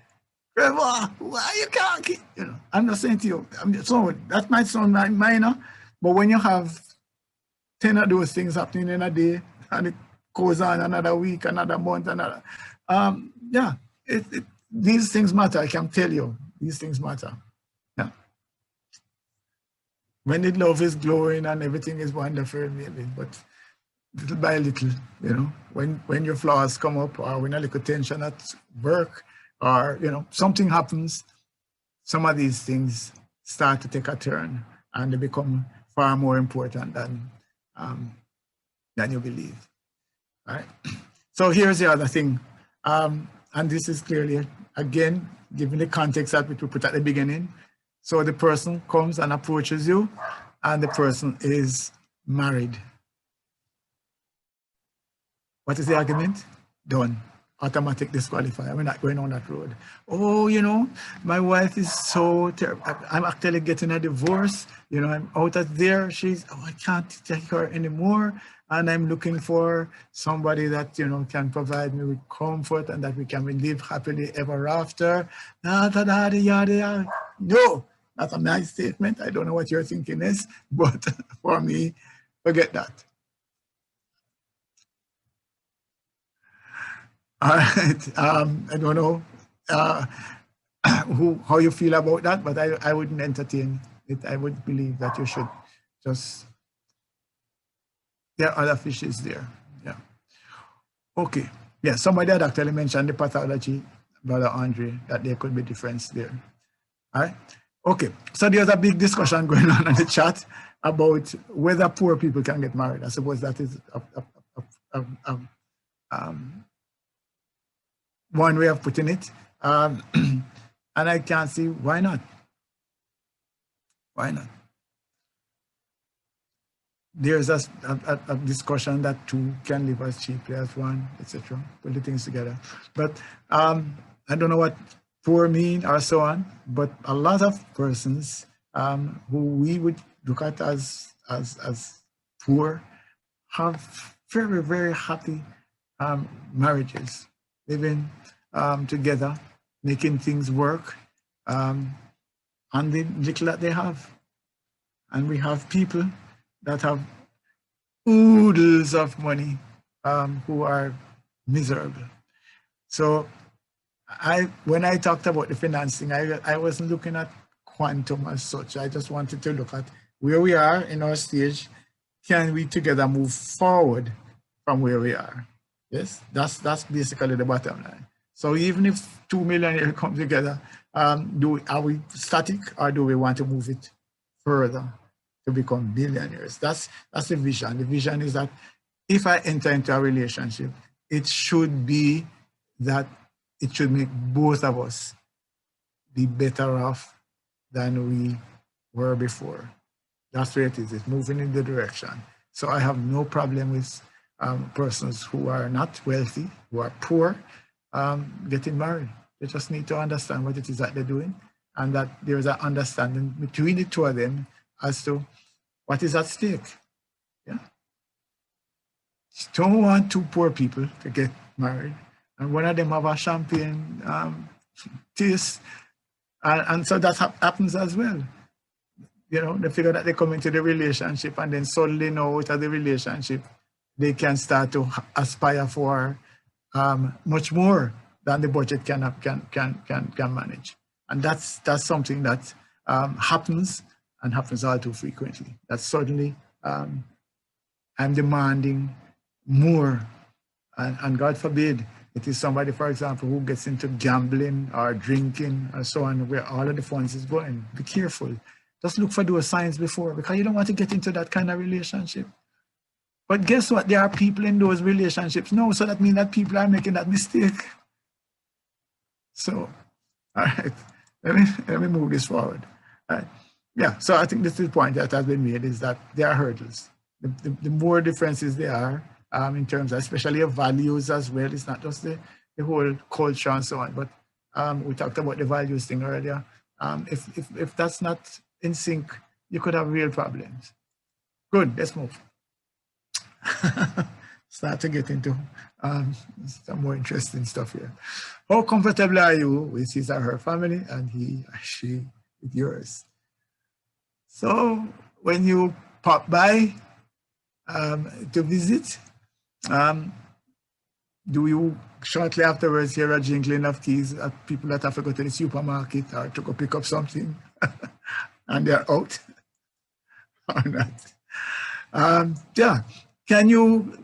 Trevor, why you can't keep, you know, I'm not saying to you, so that might sound minor, but when you have 10 of those things happening in a day, and it goes on another week, another month, another, yeah, these things matter, I can tell you, these things matter, yeah. When the love is glowing and everything is wonderful, maybe, but little by little, you know, when your flaws come up, or when a little tension at work, or, you know, something happens, some of these things start to take a turn and they become far more important than you believe. All right. So here's the other thing. And this is clearly, again, given the context that we put at the beginning. So the person comes and approaches you, and the person is married. What is the argument? Done. Automatic disqualifier. We're not going on that road. Oh, you know, my wife is so terrible. I'm actually getting a divorce. You know, I'm out of there. I can't take her anymore. And I'm looking for somebody that, you know, can provide me with comfort and that we can live happily ever after. No, that's a nice statement. I don't know what your thinking is, but for me, forget that. All right. I don't know how you feel about that, but I wouldn't entertain it. I would believe that you should just, there are other fishes there. Yeah. Okay. Yeah, somebody had actually mentioned the pathology, Brother Andre, that there could be difference there. All right. Okay. So there's a big discussion going on in the chat about whether poor people can get married. I suppose that is one way of putting it, and I can't see why not. Why not? There's a discussion that two can live as cheaply as one, etc. Put the things together. But I don't know what poor mean or so on, but a lot of persons who we would look at as poor have very, very happy marriages, living together, making things work, and the little that they have. And we have people that have oodles of money who are miserable. So when I talked about the financing, I wasn't looking at quantum as such. I just wanted to look at where we are in our stage. Can we together move forward from where we are? Yes, that's basically the bottom line. So even if 2 millionaires come together, are we static, or do we want to move it further to become billionaires? That's the vision. The vision is that if I enter into a relationship, it should be that it should make both of us be better off than we were before. That's where it is. It's moving in the direction. So I have no problem with persons who are not wealthy, who are poor, getting married. They just need to understand what it is that they're doing, and that there is an understanding between the two of them as to what is at stake. Yeah. Don't want two poor people to get married, and one of them have a champagne taste, and so that happens as well. You know, they figure that they come into the relationship, and then suddenly now out of the relationship, they can start to aspire for much more than the budget can manage, and that's something that happens, and happens all too frequently. That suddenly I'm demanding more, and God forbid it is somebody, for example, who gets into gambling or drinking or so on, where all of the funds is going. Be careful. Just look for those signs before, because you don't want to get into that kind of relationship. But guess what? There are people in those relationships now, so that means that people are making that mistake. So, all right, let me move this forward. All right. Yeah, so I think this is the point that has been made, is that there are hurdles. The more differences there are, in terms of especially of values as well, it's not just the whole culture and so on, but we talked about the values thing earlier. If that's not in sync, you could have real problems. Good, let's move. Start to get into some more interesting stuff here. How comfortable are you with his or her family, and he or she with yours? So when you pop by to visit, do you shortly afterwards hear a jingling of keys at people that have to go to the supermarket or to go pick up something and they're out or not? Yeah, can you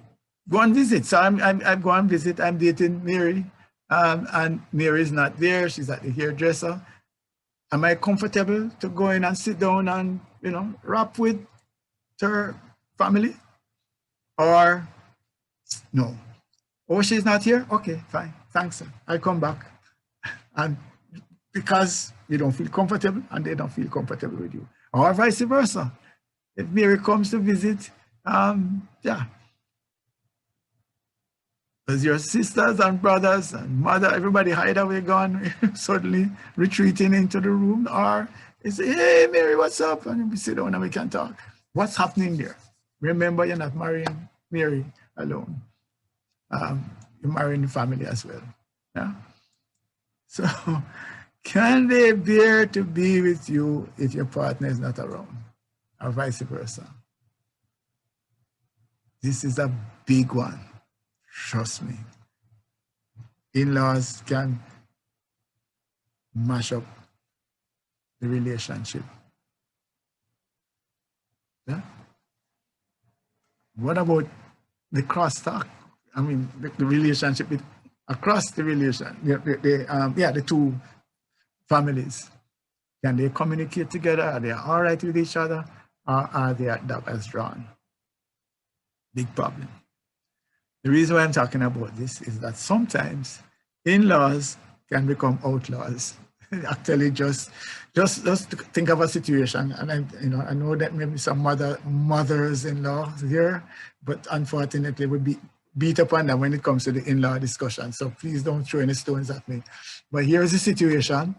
go and visit? So I'm going to visit. I'm dating Mary, and Mary is not there. She's at the hairdresser. Am I comfortable to go in and sit down and, you know, rap with her family? Or no? Oh, she's not here? Okay, fine. Thanks, sir. I'll come back. And because you don't feel comfortable and they don't feel comfortable with you. Or vice versa. If Mary comes to visit, yeah. As your sisters and brothers and mother, everybody hide away, gone, suddenly retreating into the room, or you say, hey, Mary, what's up? And we sit down and we can talk. What's happening there? Remember, you're not marrying Mary alone. You're marrying the family as well. Yeah? So, can they bear to be with you if your partner is not around? Or vice versa? This is a big one. Trust me. In-laws can mash up the relationship. Yeah? What about the crosstalk? I mean, the relationship across the relation, the two families. Can they communicate together? Are they all right with each other? Or are they at daggers drawn? Big problem. The reason why I'm talking about this is that sometimes in-laws can become outlaws. Actually, just think of a situation, and I know that maybe some mothers-in-law here, but unfortunately, would be beat upon them when it comes to the in-law discussion. So please don't throw any stones at me. But here's the situation.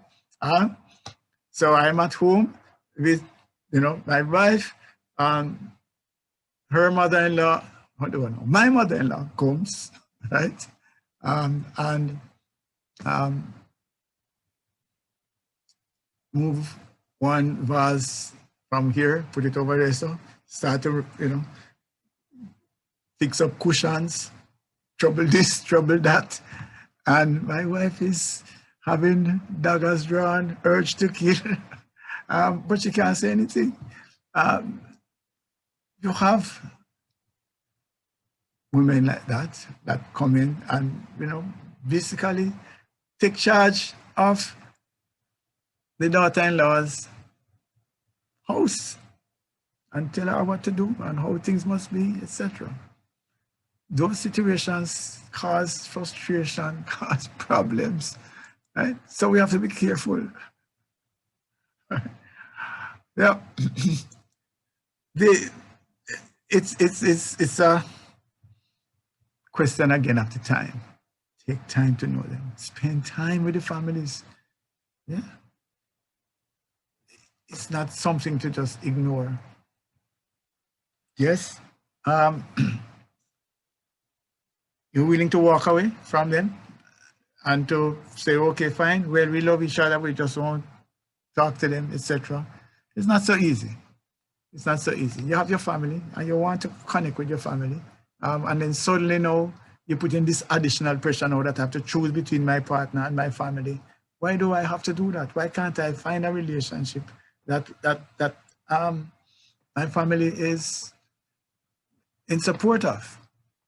So I'm at home with, my wife, her mother-in-law. What do I know? My mother-in-law comes, right? Move one vase from here, put it over there, so start to, fix up cushions, trouble this, trouble that. And my wife is having daggers drawn, urge to kill, but she can't say anything. You have women like that come in and, basically take charge of the daughter-in-law's house and tell her what to do and how things must be, etc. Those situations cause frustration, cause problems, right? So we have to be careful. Yeah, it's question again after time. Take time to know them. Spend time with the families. Yeah. It's not something to just ignore. Yes. You're willing to walk away from them and to say, okay, fine, well, we love each other, we just won't talk to them, etc. It's not so easy. It's not so easy. You have your family and you want to connect with your family. And then suddenly now you put in this additional pressure now that I have to choose between my partner and my family. Why do I have to do that? Why can't I find a relationship that my family is in support of?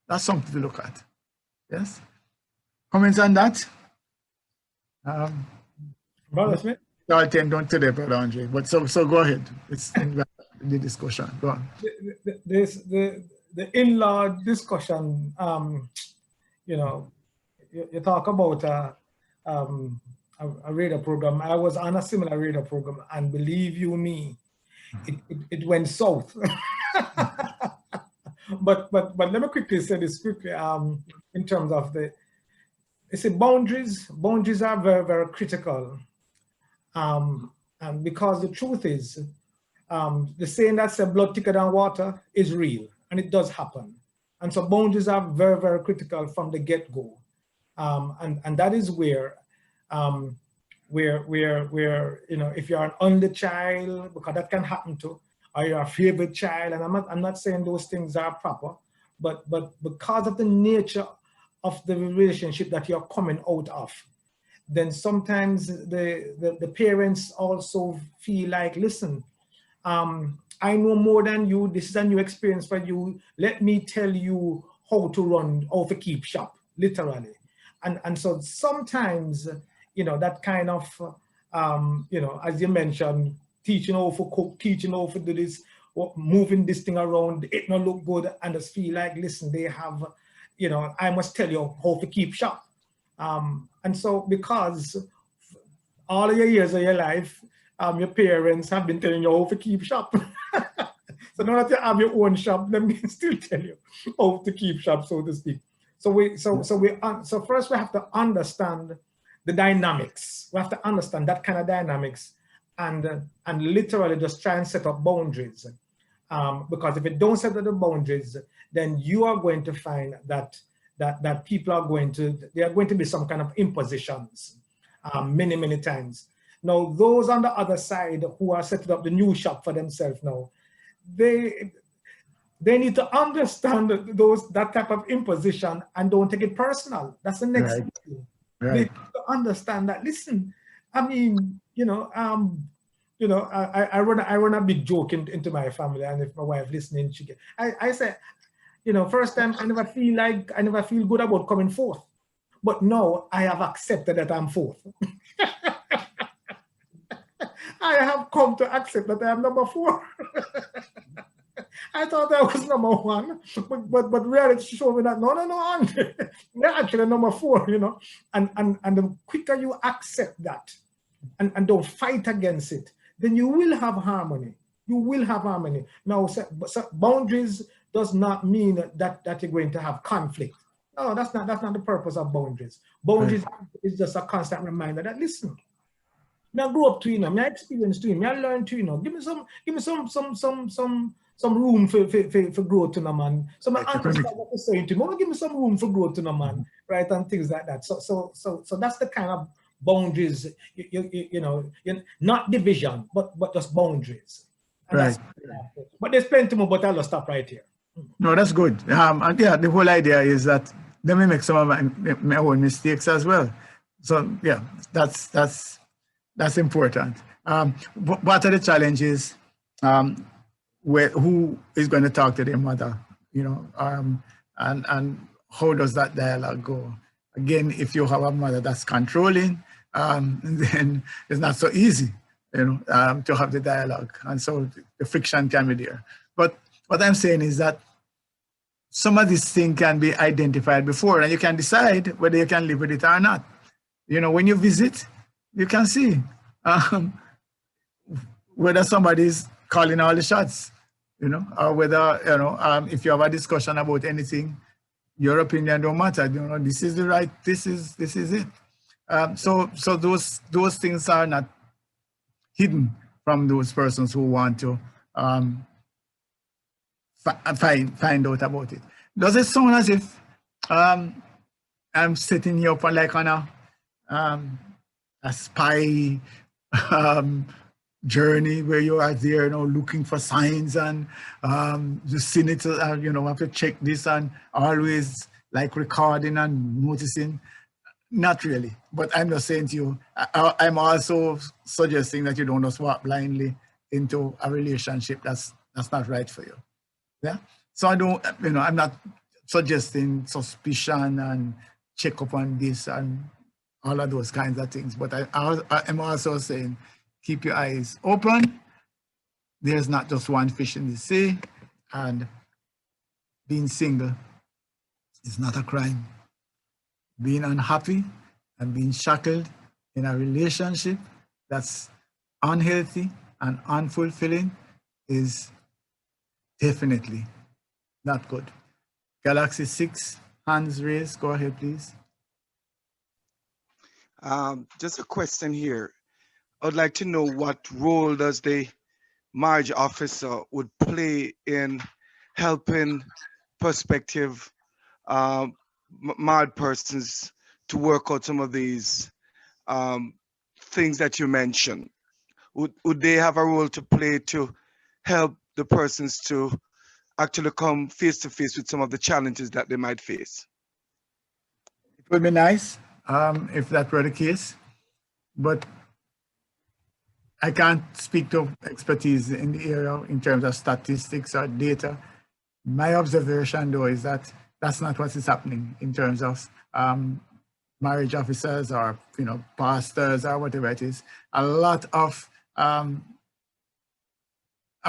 That's something to look at. Yes. Comments on that? Brother Smith? I'll tend on today, Brother Andre. But so go ahead. It's the discussion. Go on. The in-law discussion. You know, you talk about a radar program. I was on a similar radar program, and believe you me, it went south. But let me quickly say this quickly. In terms of boundaries are very, very critical. And because the truth is, the saying that says blood thicker than water is real, and it does happen. And so boundaries are very, very critical from the get-go. And that is where, you know, if you're an only child, because that can happen to, or you're a favorite child, and I'm not saying those things are proper, but because of the nature of the relationship that you're coming out of, then sometimes the parents also feel like, listen, I know more than you, this is a new experience for you, let me tell you how to keep shop, literally. And so sometimes, you know, that kind of, you know, as you mentioned, teaching how to cook, teaching how to do this, moving this thing around, it not look good, and just feel like, listen, they have, you know, I must tell you how to keep shop. And so because all of your years of your life, your parents have been telling you how to keep shop. So now that you have your own shop, let me still tell you how to keep shop, so to speak. So first we have to understand the dynamics. We have to understand that kind of dynamics, and literally just try and set up boundaries. Because if you don't set up the boundaries, then you are going to find that people are going to be some kind of impositions many, many times. Now, those on the other side who are setting up the new shop for themselves now, they need to understand that type of imposition and don't take it personal. That's the next thing. Right. They need to understand that, listen, I mean, you know, I run a big joke into my family, and if my wife listening, I say, you know, first time I never feel good about coming fourth, but now I have accepted that I'm fourth. I have come to accept that I am number 4. I thought I was number 1, but reality showed me that no, Andre, we're actually number 4, you know. And the quicker you accept that and don't fight against it, then you will have harmony. You will have harmony. Now, so boundaries does not mean that you're going to have conflict. No, that's not the purpose of boundaries. Boundaries is just a constant reminder that, listen, I grew up to, you know, I experience to him, I learned to, you know, give me some room for growth to no man. So I understand what you're saying to me. Give me some room for growth to no man, right? And things like that. So that's the kind of boundaries, you know, not division, but just boundaries. And right. But there's plenty more, but I'll stop right here. No, that's good. And yeah, the whole idea is that let me make some of my own mistakes as well. So yeah, that's important. What are the challenges? Who is going to talk to their mother? You know, and how does that dialogue go? Again, if you have a mother that's controlling, then it's not so easy, you know, to have the dialogue, and so the friction can be there. But what I'm saying is that some of these things can be identified before, and you can decide whether you can live with it or not. You know, when you visit, you can see whether somebody's calling all the shots, you know, or whether, you know, if you have a discussion about anything, your opinion don't matter. You know, this is the right, this is it. So those things are not hidden from those persons who want to find out about it. Does it sound as if I'm setting you up like on a spy journey where you are there, you know, looking for signs and the senator, you know, have to check this and always like recording and noticing? Not really, but I'm just saying to you, I'm also suggesting that you don't just walk blindly into a relationship that's not right for you. Yeah. So I don't, you know, I'm not suggesting suspicion and check up on this and all of those kinds of things. But I'm also saying, keep your eyes open. There's not just one fish in the sea, and being single is not a crime. Being unhappy and being shackled in a relationship that's unhealthy and unfulfilling is definitely not good. Galaxy 6, hands raised. Go ahead, please. Just a question here. I would like to know what role does the marriage officer would play in helping prospective married persons to work out some of these things that you mentioned. Would they have a role to play to help the persons to actually come face to face with some of the challenges that they might face? It would be nice if that were the case, but I can't speak to expertise in the area in terms of statistics or data. My observation, though, is that that's not what is happening in terms of marriage officers or, you know, pastors or whatever it is. A lot of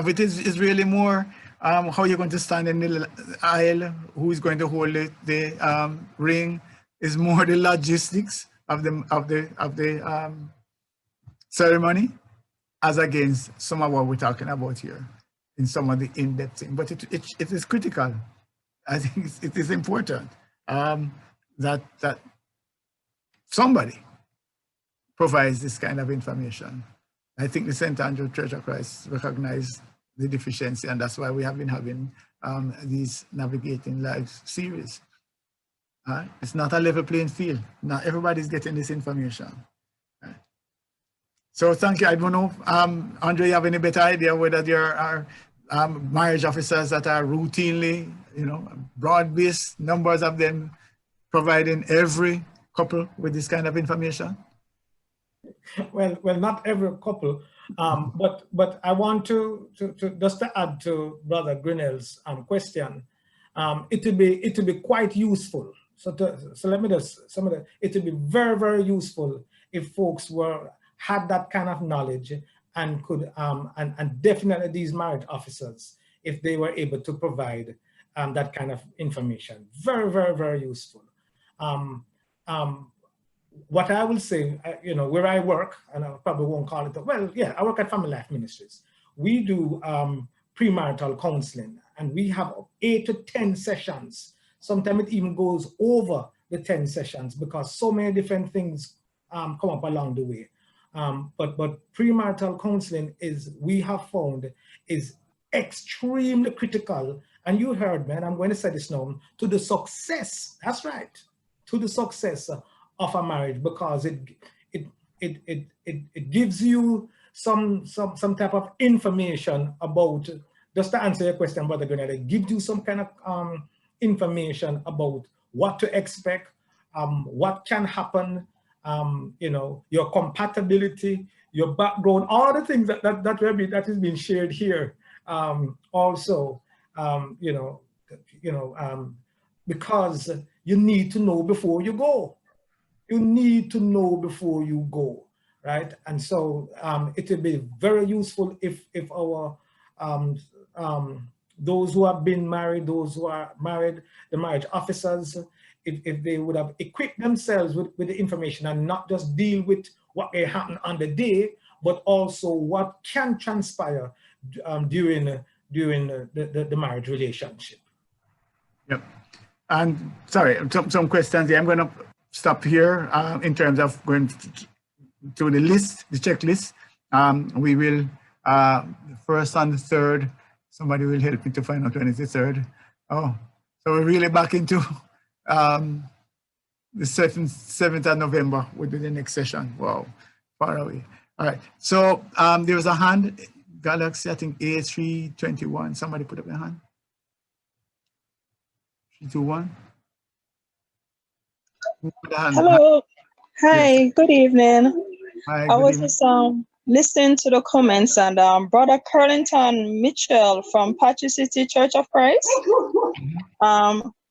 it is really more how you're going to stand in the aisle, who is going to hold the ring, is more the logistics of the ceremony, as against some of what we're talking about here in some of the in-depth thing. But it is critical. I think it is important that somebody provides this kind of information. I think the St. Andrew Church of Christ recognized the deficiency, and that's why we have been having these Navigating Lives series. It's not a level playing field. Not everybody's getting this information. So thank you. I don't know, Andre, you have any better idea whether there are marriage officers that are routinely, you know, broad-based numbers of them providing every couple with this kind of information? Well, not every couple, but I want to just to add to Brother Grinnell's question. It would be quite useful. So let me just it would be very, very useful if folks had that kind of knowledge and could and definitely these marriage officers, if they were able to provide that kind of information. Very, very, very useful. What I will say, you know, where I work, and I probably won't call it, well, yeah, I work at Family Life Ministries. We do premarital counseling, and we have 8 to 10 sessions. Sometimes it even goes over the 10 sessions because so many different things come up along the way. But premarital counseling we have found is extremely critical. And you heard, man, I'm going to say this now, to the success, that's right, to the success of a marriage, because it gives you some type of information about, just to answer your question, Brother Grenada, it gives you some kind of information about what to expect, what can happen, you know, your compatibility, your background, all the things that is being shared here. Also, because you need to know before you go. You need to know before you go, right? And so it will be very useful if our those who have been married, those who are married, the marriage officers, if they would have equipped themselves with the information and not just deal with what may happen on the day, but also what can transpire during the marriage relationship. Yep. And sorry, some questions here. I'm going to stop here in terms of going through the list, the checklist. We will, first and the third, somebody will help me to find out when it's the third. Oh, so we're really back into the 7th of November would be the next session. Wow, far away. All right, so there was a hand, Galaxy, I think A321. Somebody put up their hand. 321. Hello. Hi, Yes. good evening. Hi, I good was evening. just listening to the comments, and Brother Curlington Mitchell from Patchy City Church of Christ,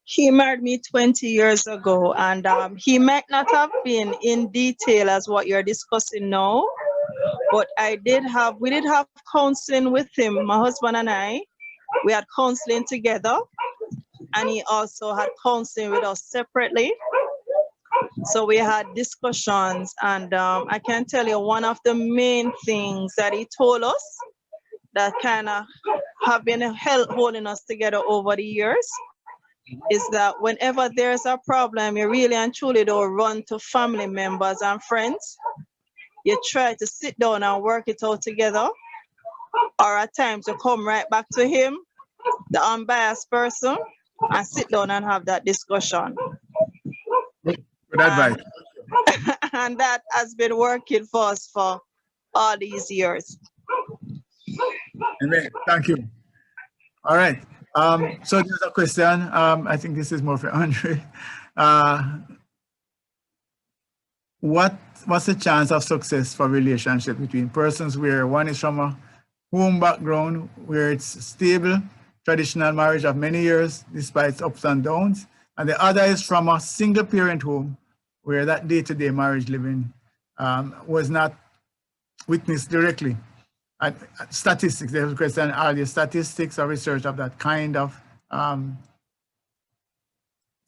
he married me 20 years ago, and he might not have been in detail as what you're discussing now, but we did have counseling with him, my husband and I. We had counseling together, and he also had counseling with us separately. So we had discussions, and I can tell you one of the main things that he told us that kind of have been holding us together over the years is that whenever there's a problem, you really and truly don't run to family members and friends. You try to sit down and work it out together, or at times you come right back to him, the unbiased person, and sit down and have that discussion. Good advice. And that has been working for us for all these years. Amen. Thank you. All right. So there's a question. I think this is more for Andre. What's the chance of success for relationship between persons where one is from a home background where it's stable, traditional marriage of many years despite its ups and downs, and the other is from a single parent home where that day-to-day marriage living was not witnessed directly? Statistics, there's a question, are there statistics or research of that kind of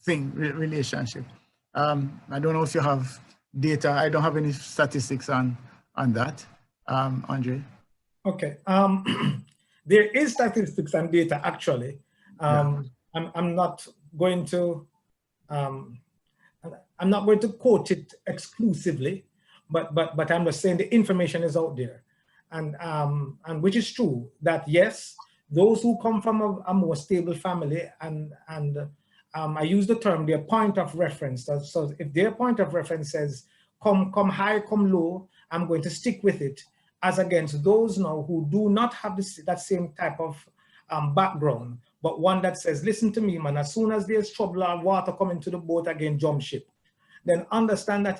relationship? I don't know if you have data. I don't have any statistics on that, Andre. Okay. There is statistics and data actually. I'm not going to quote it exclusively, but I'm just saying the information is out there, and which is true that yes, those who come from a more stable family and I use the term their point of reference. So if their point of reference says come high, come low, I'm going to stick with it, as against those now who do not have that same type of background, but one that says, listen to me, man, as soon as there's trouble or water coming to the boat, again, jump ship. Then understand that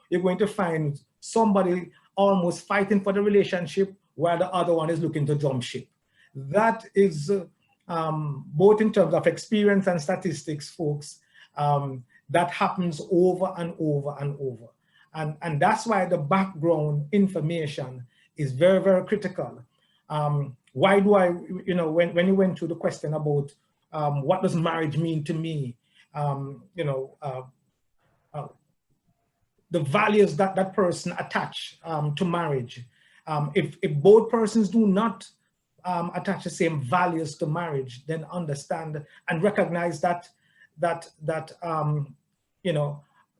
you're going to find somebody almost fighting for the relationship while the other one is looking to jump ship. That is both in terms of experience and statistics, folks, that happens over and over and over. And that's why the background information is very, very critical. Why do I, when you went to the question about what does marriage mean to me, the values that that person attach to marriage. If both persons do not attach the same values to marriage, then understand and recognize that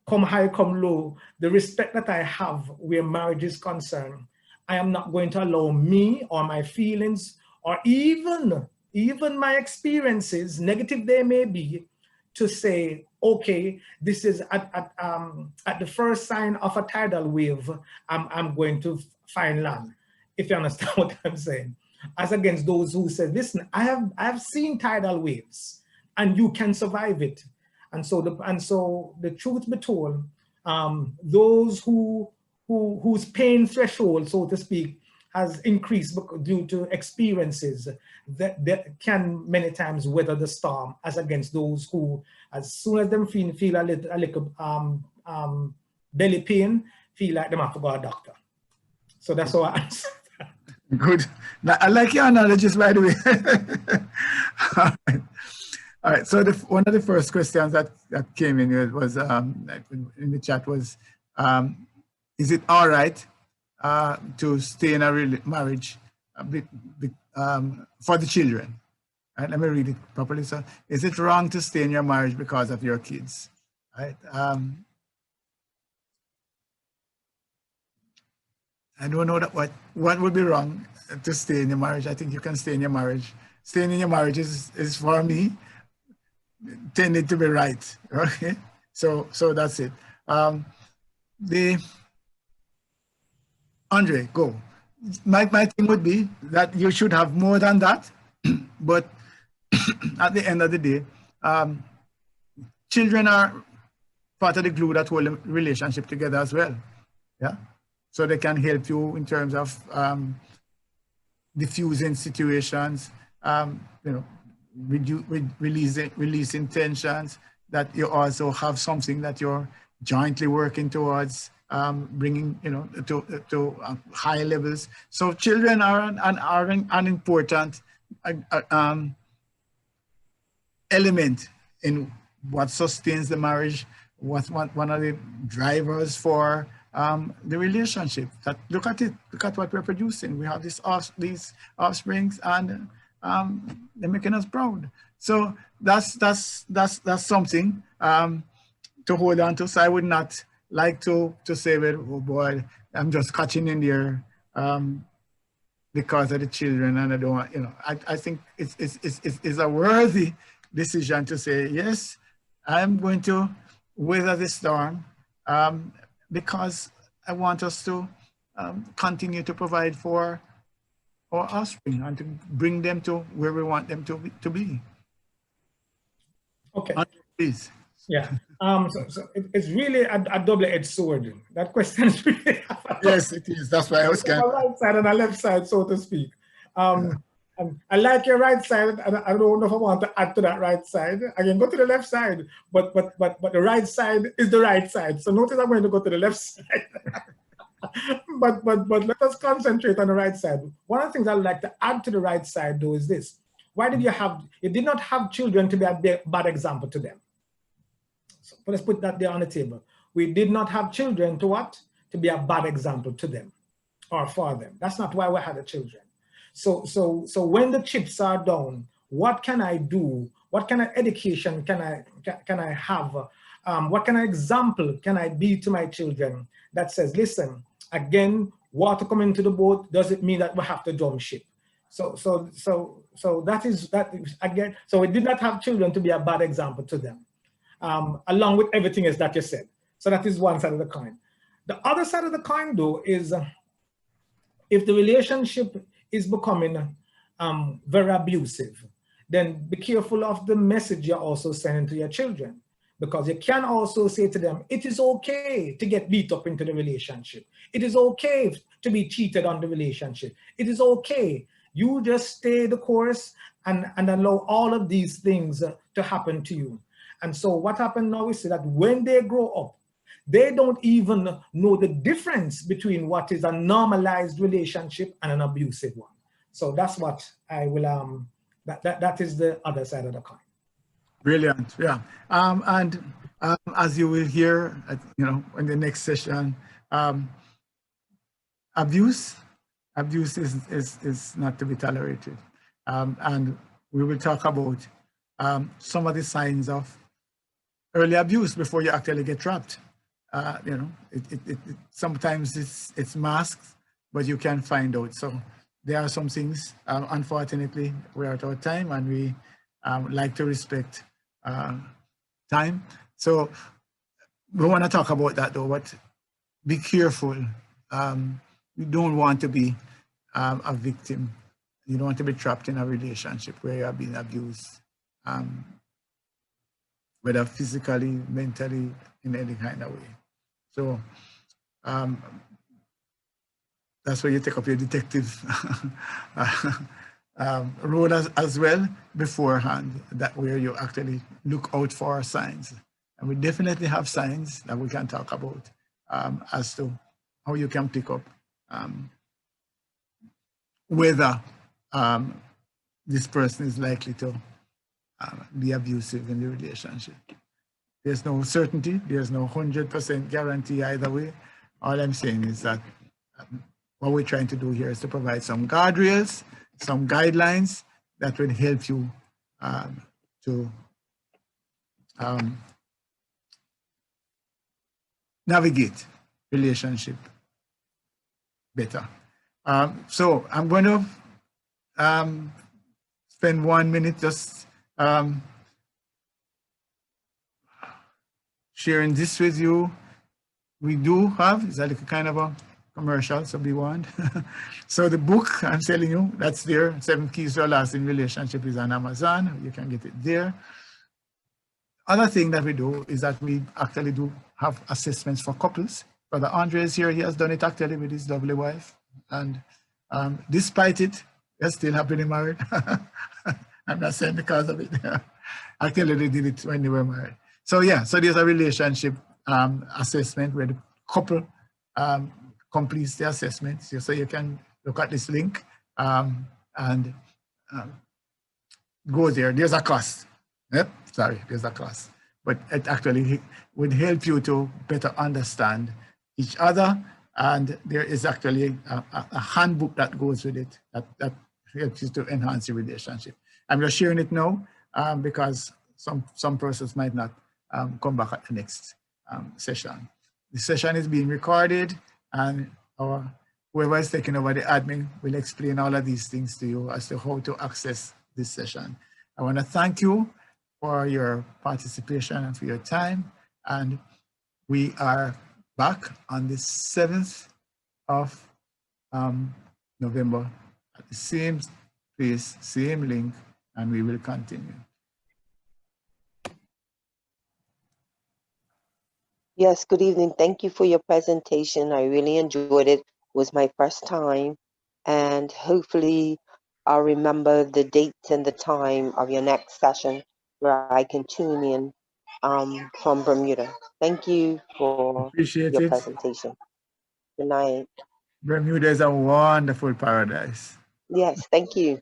come high, come low, the respect that I have where marriage is concerned, I am not going to allow me or my feelings or even my experiences, negative they may be, to say, okay, this is at the first sign of a tidal wave, I'm going to find land, if you understand what I'm saying. As against those who say, listen, I have seen tidal waves and you can survive it. And so the truth be told, those whose pain threshold, so to speak, has increased due to experiences that can many times weather the storm, as against those who, as soon as them feel a little belly pain, feel like them have to go to a doctor. So that's how I answer. Good. I like your analogies, by the way. All right. So one of the first questions that came in was in the chat was, is it all right to stay in a marriage for the children? Right, let me read it properly. So, is it wrong to stay in your marriage because of your kids? Right. I don't know that what would be wrong to stay in your marriage. I think you can stay in your marriage. Staying in your marriage is for me tended to be right. Okay. So that's it. Andre, go. My thing would be that you should have more than that, but at the end of the day, children are part of the glue that hold the relationship together as well. Yeah. So they can help you in terms of diffusing situations, releasing tensions, that you also have something that you're jointly working towards, bringing, to high levels. So children are an important element in what sustains the marriage, what's one of the drivers for the relationship. That look at what we're producing. We have these offsprings, and they're making us proud. So that's something to hold on to. So I would not like to say, well, oh boy, I'm just catching in there because of the children, and I don't want, I think it's a worthy decision to say, yes, I'm going to weather the storm because I want us to continue to provide for our offspring and to bring them to where we want them to be. Okay. Please. Yeah. So it's really a double-edged sword. That question is really yes, it is. That's why I was kind of right side and a left side, so to speak. I like your right side, and I don't know if I want to add to that right side. I can go to the left side, but the right side is the right side. So notice I'm going to go to the left side. but let us concentrate on the right side. One of the things I'd like to add to the right side, though, is this: why did you did not have children to be a bad example to them? So let's put that there on the table. We did not have children to what? To be a bad example to them or for them. That's not why we had the children. So when the chips are down, what can I do? What kind of education can I have? What kind of example can I be to my children that says, listen, again, water coming to the boat doesn't mean that we have to jump ship. So that is again. So we did not have children to be a bad example to them, along with everything else that you said. So that is one side of the coin. The other side of the coin, though, is if the relationship is becoming very abusive, then be careful of the message you're also sending to your children, because you can also say to them, it is okay to get beat up into the relationship. It is okay to be cheated on the relationship. It is okay. You just stay the course and allow all of these things to happen to you. And so what happened now is that when they grow up, they don't even know the difference between what is a normalized relationship and an abusive one. So that's what I will, that is the other side of the coin. Brilliant, yeah. And as you will hear, in the next session, abuse is not to be tolerated. And we will talk about some of the signs of early abuse before you actually get trapped. Sometimes it's masked, but you can find out. So there are some things, unfortunately, we're out of time, and we like to respect time. So we want to talk about that, though, but be careful. You don't want to be a victim. You don't want to be trapped in a relationship where you are being abused, whether physically, mentally, in any kind of way. So that's where you take up your detective role as well beforehand, that where you actually look out for signs. And we definitely have signs that we can talk about as to how you can pick up whether this person is likely to be abusive in the relationship. There's no certainty, there's no 100% guarantee either way. All I'm saying is that what we're trying to do here is to provide some guardrails, some guidelines that will help you to navigate relationship better. So I'm going to spend 1 minute just sharing this with you. We do have, it's like a kind of a commercial, so be warned. So the book, I'm telling you, that's there. 7 Keys to a Lasting Relationship is on Amazon. You can get it there. Other thing that we do is that we actually do have assessments for couples. Brother Andre is here. He has done it actually with his lovely wife. And despite it, they're still happily married. I'm not saying because of it. Actually, they did it when they were married. So yeah, so there's a relationship assessment where the couple completes the assessment. So you can look at this link and go there. There's a cost. Yep, sorry, there's a cost. But it actually would help you to better understand each other. And there is actually a handbook that goes with it that helps you to enhance your relationship. I'm just sharing it now because some persons might not come back at the next session. The session is being recorded, and whoever is taking over the admin will explain all of these things to you as to how to access this session. I want to thank you for your participation and for your time. And we are back on the 7th of November at the same place, same link, and we will continue. Yes, good evening. Thank you for your presentation. I really enjoyed it. It was my first time, and hopefully I'll remember the dates and the time of your next session where I can tune in from Bermuda. Thank you for Appreciate your it. presentation. Good night. Bermuda is a wonderful paradise. Yes, thank you.